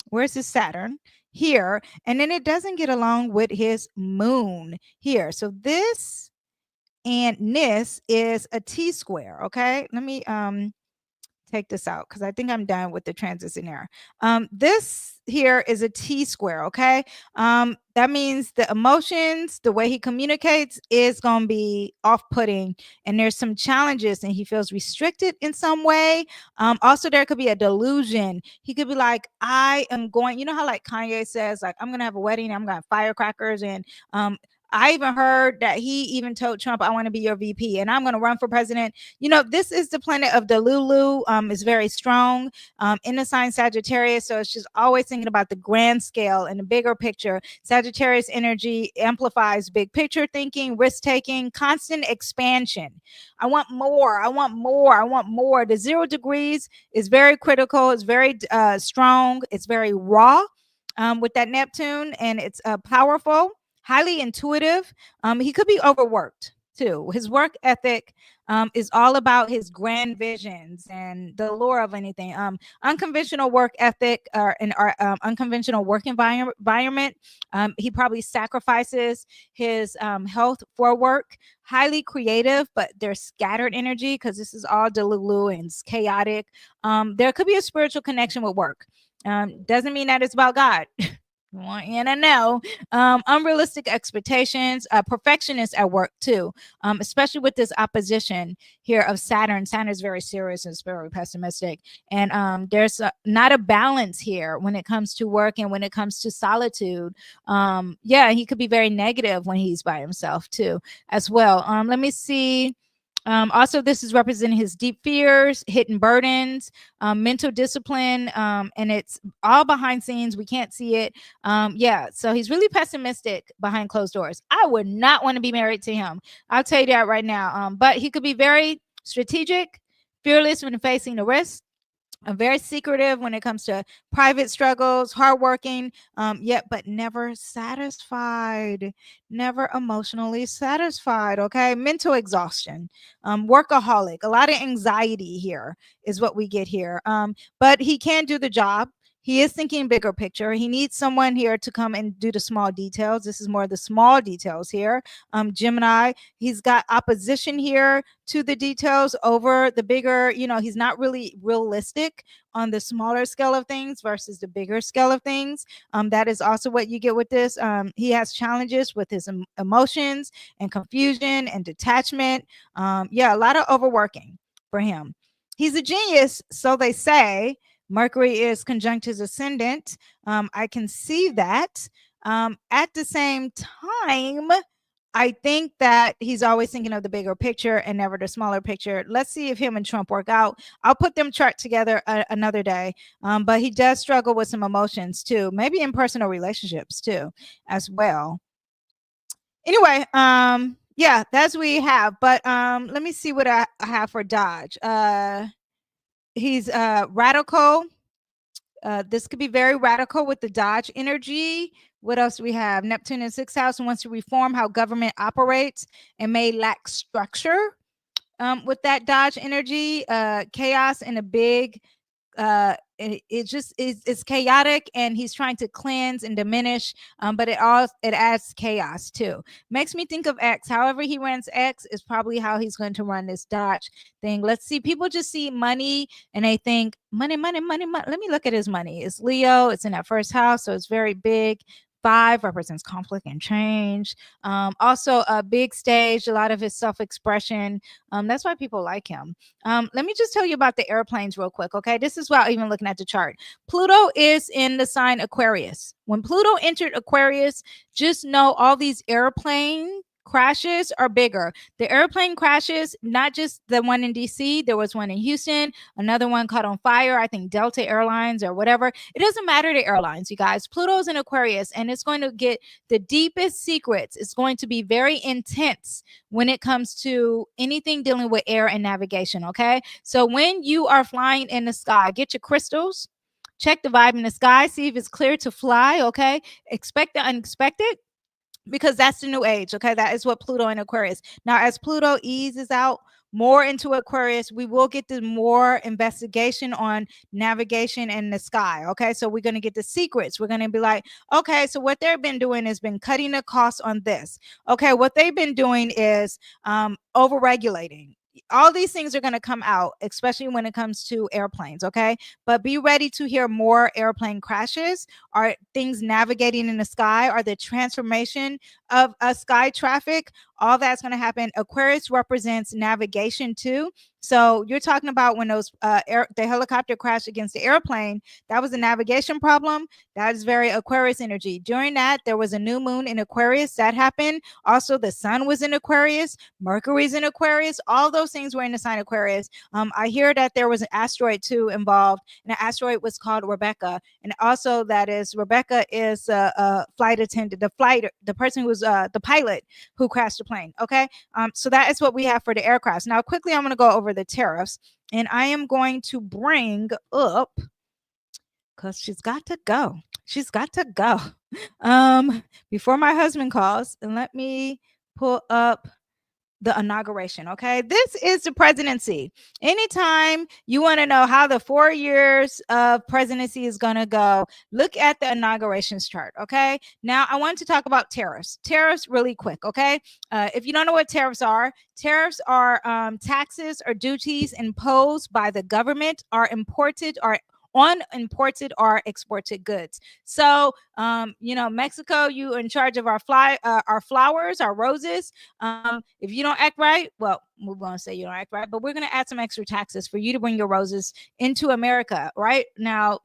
Where's his Saturn? Here. And then it doesn't get along with his moon here. So this and this is a T square. Okay. Let me take this out because I think I'm done with the transits in there. This here is a T square, okay? That means the emotions, the way he communicates is going to be off-putting, and there's some challenges, and he feels restricted in some way. Also, there could be a delusion. He could be like, I am going, you know how like Kanye says, like, I'm going to have a wedding, I'm going to have firecrackers, and I even heard that he even told Trump, I want to be your VP and I'm going to run for president. You know, this is the planet of the Lulu. Is very strong in the sign Sagittarius. So it's just always thinking about the grand scale and the bigger picture. Sagittarius energy amplifies big picture thinking, risk taking, constant expansion. I want more. I want more. I want more. The 0 degrees is very critical. It's very strong. It's very raw with that Neptune, and it's powerful. Highly intuitive. He could be overworked too. His work ethic is all about his grand visions and the allure of anything. Unconventional work ethic or an unconventional work environment. He probably sacrifices his health for work. Highly creative, but there's scattered energy because this is all delulu and it's chaotic. There could be a spiritual connection with work. Doesn't mean that it's about God. Want you to know. Unrealistic expectations, perfectionist at work too, especially with this opposition here of Saturn. Saturn is very serious and it's very pessimistic, and there's not a balance here when it comes to work and when it comes to solitude. Yeah, he could be very negative when he's by himself too as well. Let me see. Also, this is representing his deep fears, hidden burdens, mental discipline, and it's all behind scenes. We can't see it. Yeah, so he's really pessimistic behind closed doors. I would not want to be married to him. I'll tell you that right now. But he could be very strategic, fearless when facing the risk. Very secretive when it comes to private struggles, hardworking, yet but never satisfied, never emotionally satisfied. Okay, mental exhaustion, workaholic, a lot of anxiety here is what we get here. But he can do the job. He is thinking bigger picture. He needs someone here to come and do the small details. This is more of the small details here. Gemini, he's got opposition here to the details over the bigger, you know, he's not really realistic on the smaller scale of things versus the bigger scale of things. That is also what you get with this. He has challenges with his emotions and confusion and detachment. Yeah, a lot of overworking for him. He's a genius, so they say. Mercury is conjunct his ascendant. I can see that. At the same time, I think that he's always thinking of the bigger picture and never the smaller picture. Let's see if him and Trump work out. I'll put them chart together another day. But he does struggle with some emotions too, maybe in personal relationships too, as well. Anyway, yeah, that's what we have. But let me see what I have for DOGE. He's radical. This could be very radical with the DOGE energy. What else do we have? Neptune in 6th house and wants to reform how government operates and may lack structure. With that DOGE energy, chaos and a big it just is, it's chaotic, and he's trying to cleanse and diminish, but it adds chaos too. Makes me think of X. However he runs X is probably how he's going to run this DOGE thing. Let's see. People just see money and they think money. Let me look at his money. It's Leo. It's in that 1st house, so it's very big, 5 represents conflict and change. Also a big stage, a lot of his self-expression. That's why people like him. Let me just tell you about the airplanes real quick, okay? This is without even looking at the chart. Pluto is in the sign Aquarius. When Pluto entered Aquarius, just know all these airplane crashes are bigger. The airplane crashes, not just the one in DC, there was one in Houston, another one caught on fire, I think Delta Airlines or whatever. It doesn't matter the airlines, you guys. Pluto's in Aquarius and it's going to get the deepest secrets. It's going to be very intense when it comes to anything dealing with air and navigation, okay? So when you are flying in the sky, get your crystals, check the vibe in the sky, see if it's clear to fly, okay? Expect the unexpected, because that's the new age. Okay, that is what Pluto in Aquarius. Now, as Pluto eases out more into Aquarius, we will get the more investigation on navigation in the sky. Okay, so we're going to get the secrets. We're going to be like, okay, so what they've been doing has been cutting the cost on this. Okay, what they've been doing is over regulating. All these things are going to come out, especially when it comes to airplanes. Okay, but be ready to hear more airplane crashes. Are things navigating in the sky? Are the transformation of sky traffic? All that's going to happen. Aquarius represents navigation too. So you're talking about when those the helicopter crashed against the airplane, that was a navigation problem. That is very Aquarius energy. During that, there was a new moon in Aquarius that happened. Also, the sun was in Aquarius, Mercury's in Aquarius. All those things were in the sign Aquarius. I hear that there was an asteroid too involved, and the asteroid was called Rebecca. And also, that is Rebecca is a flight attendant, the person who was the pilot who crashed the plane. Okay, so that is what we have for the aircrafts. Now, quickly, I'm going to go over the tariffs, and I am going to bring up, because she's got to go. She's got to go. Before my husband calls, and let me pull up the inauguration. Okay, this is the presidency. Anytime you want to know how the 4 years of presidency is going to go, look at the inaugurations chart. Okay, now I want to talk about tariffs really quick. Okay, if you don't know what tariffs are taxes or duties imposed by the government are imported or on imported or exported goods. So, Mexico, you in charge of our flowers, our roses. If you don't act right, well, we're going to say you don't act right, but we're going to add some extra taxes for you to bring your roses into America. Right now,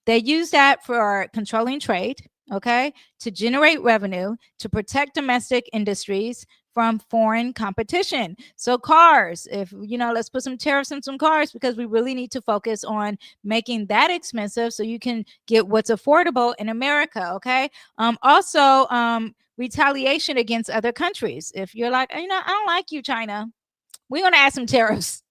they use that for controlling trade, okay, to generate revenue, to protect domestic industries from foreign competition. So cars, if let's put some tariffs on some cars, because we really need to focus on making that expensive so you can get what's affordable in America. Okay. Also, retaliation against other countries. If you're like, I don't like you, China, we're going to add some tariffs.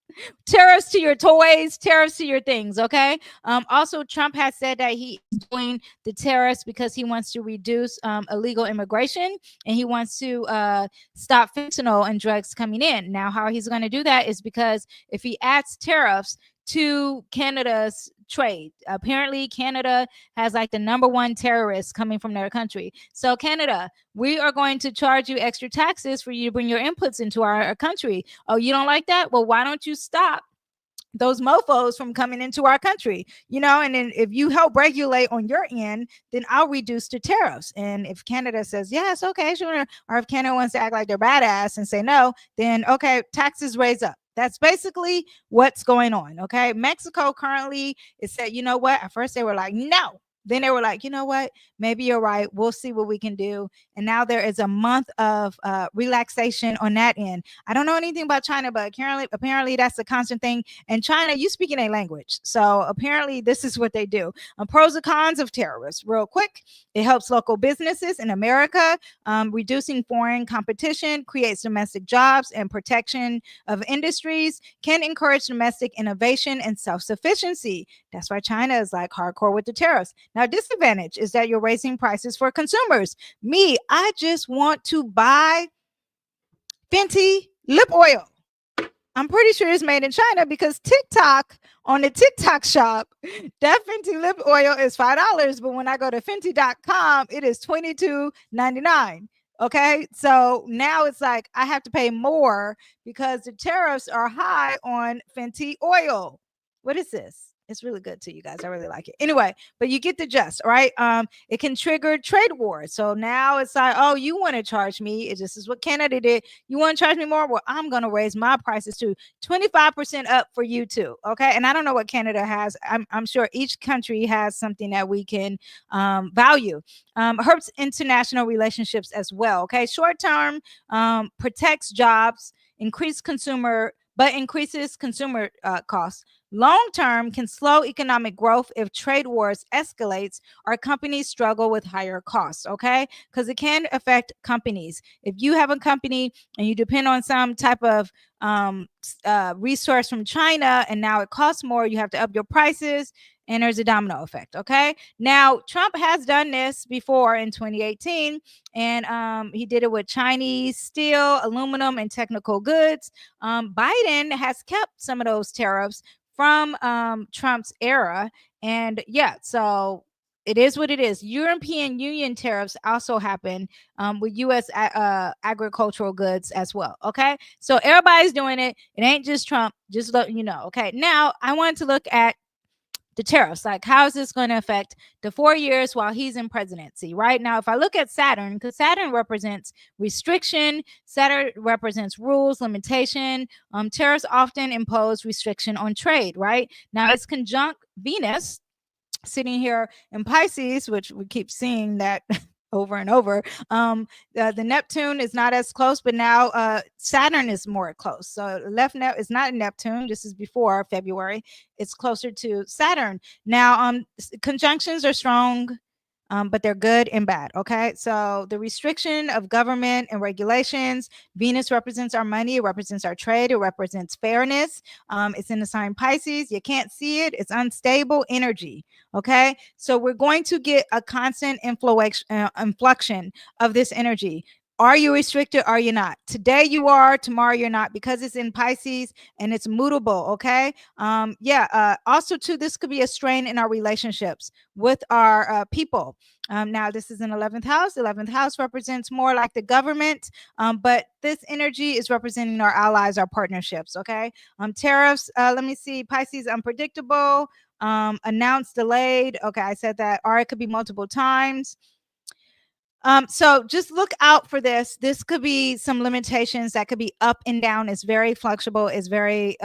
Tariffs to your toys, tariffs to your things. Okay. Also, Trump has said that he is doing the tariffs because he wants to reduce illegal immigration, and he wants to stop fentanyl and drugs coming in. Now, how he's going to do that is because if he adds tariffs to Canada's trade, apparently Canada has like the #1 terrorists coming from their country. So Canada, we are going to charge you extra taxes for you to bring your inputs into our country. Oh, you don't like that? Well, why don't you stop those mofos from coming into our country, and then if you help regulate on your end, then I'll reduce the tariffs. And if Canada says, yes, okay, sure, or if Canada wants to act like they're badass and say no, then okay, taxes raise up. That's basically what's going on. Okay. Mexico currently is said, you know what? At first they were like, no. Then they were like, you know what? Maybe you're right. We'll see what we can do. And now there is a month of relaxation on that end. I don't know anything about China, but apparently that's a constant thing. And China, you speak in a language. So apparently this is what they do. Pros and cons of tariffs, real quick. It helps local businesses in America. Reducing foreign competition, creates domestic jobs and protection of industries, can encourage domestic innovation and self-sufficiency. That's why China is like hardcore with the tariffs. Now, disadvantage is that you're raising prices for consumers. Me, I just want to buy Fenty lip oil. I'm pretty sure it's made in China because TikTok, on the TikTok shop, that Fenty lip oil is $5. But when I go to Fenty.com, it is $22.99. Okay. So now it's like I have to pay more because the tariffs are high on Fenty oil. What is this? It's really good too, you guys. I really like it. Anyway, but you get the gist, all right? It can trigger trade wars. So now it's like, oh, you want to charge me. This is what Canada did. You want to charge me more? Well, I'm going to raise my prices to 25% up for you too. Okay. And I don't know what Canada has. I'm sure each country has something that we can value. Hurts international relationships as well. Okay. Short term protects jobs, increases consumer costs. Long term can slow economic growth if trade wars escalates or companies struggle with higher costs, okay? Because it can affect companies. If you have a company and you depend on some type of resource from China and now it costs more, you have to up your prices, and there's a domino effect, okay? Now, Trump has done this before in 2018, and he did it with Chinese steel, aluminum, and technical goods. Biden has kept some of those tariffs from Trump's era. And yeah, so it is what it is. European Union tariffs also happen with U.S. agricultural goods as well. Okay, so everybody's doing it. It ain't just Trump. Just let you know. Okay, now I want to look at the tariffs. Like, how is this going to affect the 4 years while he's in presidency? Right now, if I look at Saturn, because Saturn represents restriction, Saturn represents rules, limitation. Tariffs often impose restriction on trade. Right now, it's conjunct Venus, sitting here in Pisces, which we keep seeing that over and over. The Neptune is not as close, but now Saturn is more close. So left net is not Neptune. This is before February. It's closer to Saturn. Now, conjunctions are strong, but they're good and bad. Okay, so the restriction of government and regulations. Venus represents our money. It represents our trade. It represents fairness. It's in the sign Pisces. You can't see it. It's unstable energy. Okay, so we're going to get a constant inflection of this energy. Are you restricted? Are you not? Today you are, tomorrow you're not, because it's in Pisces and it's mutable. Okay. Also too, this could be a strain in our relationships with our people. Now this is an 11th house. 11th house represents more like the government, but this energy is representing our allies, our partnerships. Okay. Tariffs. Let me see. Pisces, unpredictable. Announced, delayed. Okay, I said that. Or it could be multiple times. So just look out for this. This could be some limitations that could be up and down. It's very flexible. It's very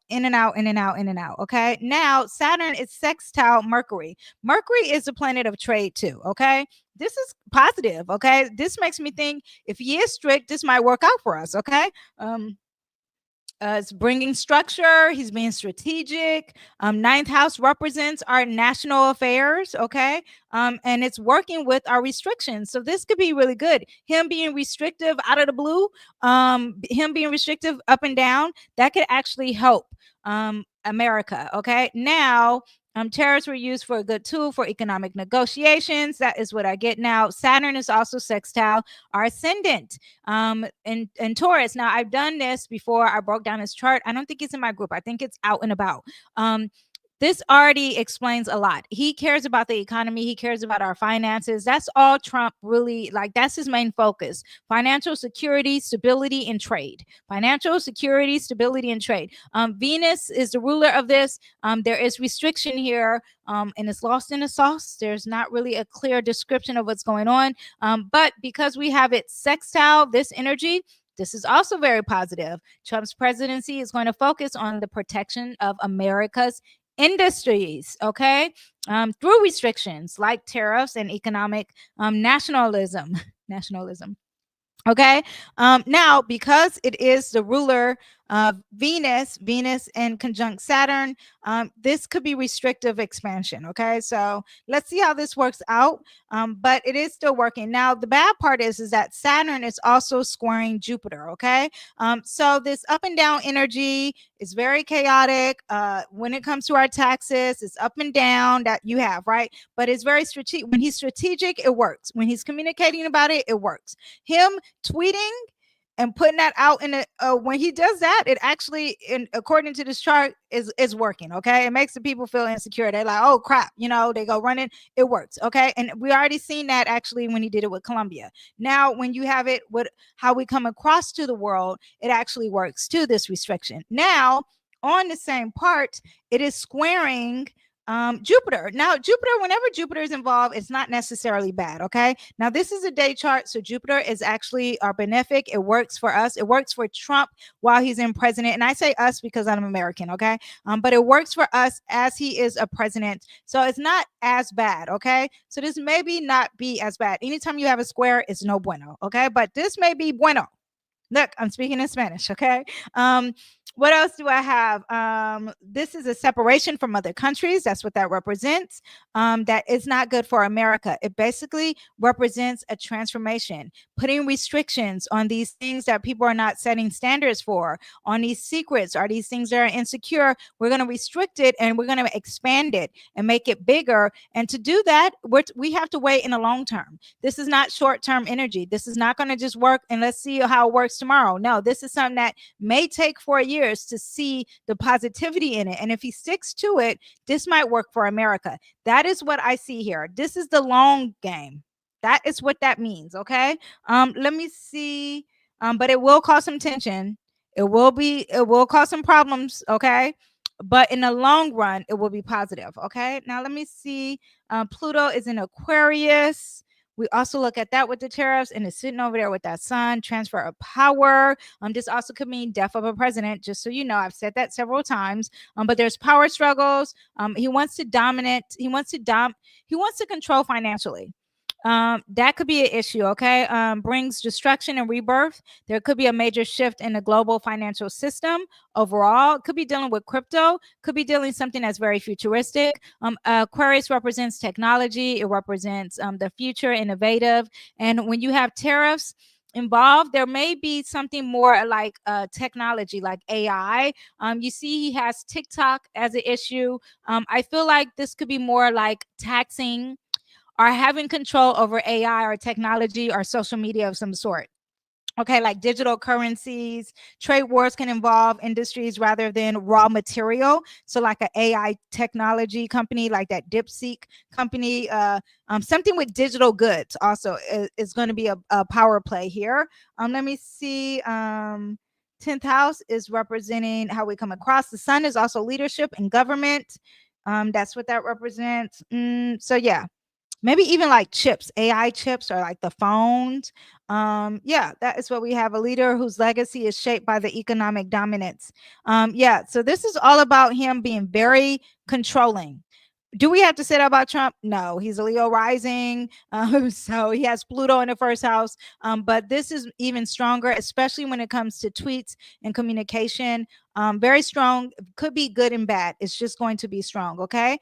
in and out, in and out, in and out. Okay. Now Saturn is sextile Mercury. Mercury is a planet of trade too. Okay. This is positive. Okay. This makes me think if he is strict, this might work out for us. Okay. It's bringing structure. He's being strategic. Ninth house represents our national affairs. Okay. And it's working with our restrictions. So this could be really good. Him being restrictive out of the blue, him being restrictive up and down, that could actually help America. Okay. Now, tariffs were used for a good tool for economic negotiations. That is what I get now. Saturn is also sextile our ascendant in Taurus. Now, I've done this before. I broke down his chart. I don't think it's in my group. I think it's out and about. This already explains a lot. He cares about the economy. He cares about our finances. That's all Trump really, like, that's his main focus. Financial security, stability, and trade. Financial security, stability, and trade. Venus is the ruler of this. There is restriction here, and it's lost in the sauce. There's not really a clear description of what's going on. But because we have it sextile, this energy, this is also very positive. Trump's presidency is going to focus on the protection of America's industries, okay, through restrictions like tariffs and economic nationalism. Okay. Now, because it is the ruler of Venus in conjunct Saturn, this could be restrictive expansion. Okay. So let's see how this works out. But it is still working. Now, the bad part is that Saturn is also squaring Jupiter. Okay. So this up and down energy is very chaotic. When it comes to our taxes, it's up and down that you have, right? But it's very strategic. When he's strategic, it works. When he's communicating about it, it works. Him tweeting and putting that out in the when he does that, it actually, according to this chart, is working. Okay, it makes the people feel insecure. They're like, oh crap, they go running. It works. Okay, and we already seen that actually when he did it with Colombia. Now, when you have it with how we come across to the world, it actually works to this restriction. Now, on the same part, it is squaring Jupiter. Now, Jupiter, whenever Jupiter is involved, it's not necessarily bad. Okay. Now, this is a day chart. So Jupiter is actually benefic. It works for us. It works for Trump while he's in president. And I say us because I'm American. Okay. But it works for us as he is a president. So it's not as bad. Okay. So this maybe not be as bad. Anytime you have a square, it's no bueno. Okay. But this may be bueno. Look, I'm speaking in Spanish, okay? What else do I have? This is a separation from other countries. That's what that represents. That is not good for America. It basically represents a transformation, putting restrictions on these things that people are not setting standards for, on these secrets, or these things that are insecure. We're going to restrict it and we're going to expand it and make it bigger. And to do that, we have to wait in the long term. This is not short-term energy. This is not going to just work and let's see how it works tomorrow. No, this is something that may take 4 years to see the positivity in it. And if he sticks to it, this might work for America. That is what I see here. This is the long game. That is what that means. Okay. Let me see. But it will cause some tension. It will cause some problems. Okay. But in the long run, it will be positive. Okay. Now let me see. Pluto is in Aquarius. We also look at that with the tariffs, and it's sitting over there with that sun, transfer of power. This also could mean death of a president, just so you know. I've said that several times. But there's power struggles. He wants to dominate. He wants to control financially. That could be an issue. Okay. Brings destruction and rebirth. There could be a major shift in the global financial system overall. Could be dealing with crypto, could be dealing something that's very futuristic. Aquarius represents technology. It represents the future, innovative. And when you have tariffs involved, there may be something more like technology, like AI. You see he has TikTok as an issue. I feel like this could be more like taxing or having control over AI or technology or social media of some sort. Okay, like digital currencies, trade wars can involve industries rather than raw material. So like an AI technology company, like that DeepSeek company, something with digital goods also is going to be a power play here. Let me see. 10th house is representing how we come across. The sun is also leadership and government. That's what that represents. So yeah. Maybe even like chips, AI chips, or like the phones. Yeah, that is what we have. A leader whose legacy is shaped by the economic dominance. Yeah, so this is all about him being very controlling. Do we have to say that about Trump? No, he's a Leo rising. So he has Pluto in the first house. But this is even stronger, especially when it comes to tweets and communication. Very strong, could be good and bad. It's just going to be strong. Okay.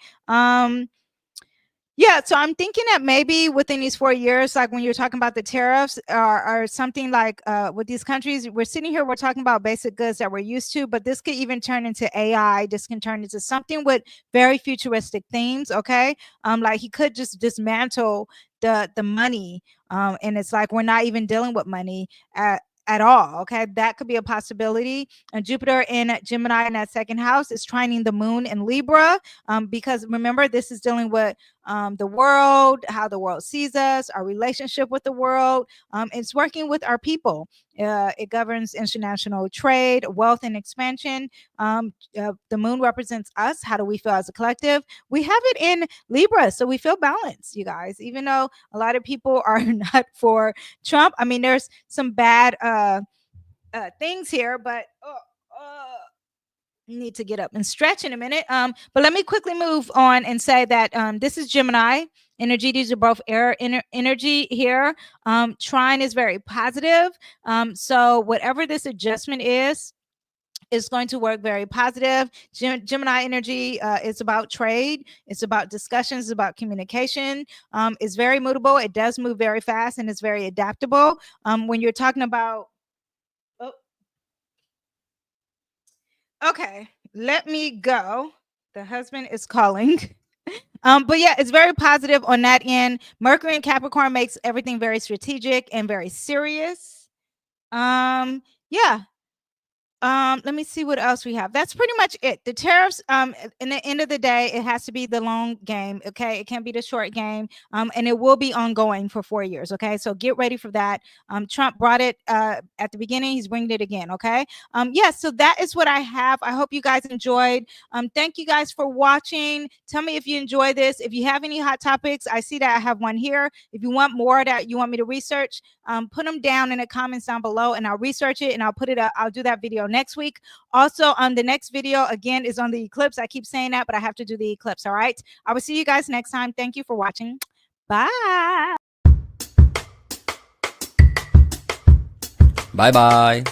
Yeah, so I'm thinking that maybe within these 4 years, like when you're talking about the tariffs or something like with these countries, we're sitting here, we're talking about basic goods that we're used to, but this could even turn into AI. This can turn into something with very futuristic themes. Okay. Like he could just dismantle the money. And it's like we're not even dealing with money at all. Okay, that could be a possibility. And Jupiter in Gemini in that second house is trining the moon in Libra, because remember, this is dealing with the world, how the world sees us, our relationship with the world. It's working with our people. It governs international trade, wealth, and expansion. The moon represents us. How do we feel as a collective? We have it in Libra, so we feel balanced, you guys, even though a lot of people are not for Trump. I mean, there's some bad things here, but need to get up and stretch in a minute. But let me quickly move on and say that this is Gemini energy. These are both air energy here. Trine is very positive. So whatever this adjustment is going to work very positive. Gemini energy is about trade. It's about discussions. It's about communication. It's very mutable. It does move very fast and it's very adaptable. When you're talking about, okay, let me go. The husband is calling. But yeah, it's very positive on that end. Mercury in Capricorn makes everything very strategic and very serious. Yeah. Let me see what else we have. That's pretty much it. The tariffs, in the end of the day, it has to be the long game. Okay. It can't be the short game. And it will be ongoing for 4 years. Okay. So get ready for that. Trump brought it at the beginning. He's bringing it again. Okay. Yeah. So that is what I have. I hope you guys enjoyed. Thank you guys for watching. Tell me if you enjoy this. If you have any hot topics, I see that I have one here. If you want more that you want me to research, put them down in the comments down below and I'll research it and I'll put it up. I'll do that video next week. Also, the next video again is on the eclipse. I keep saying that, but I have to do the eclipse. All right. I will see you guys next time. Thank you for watching. Bye. Bye bye.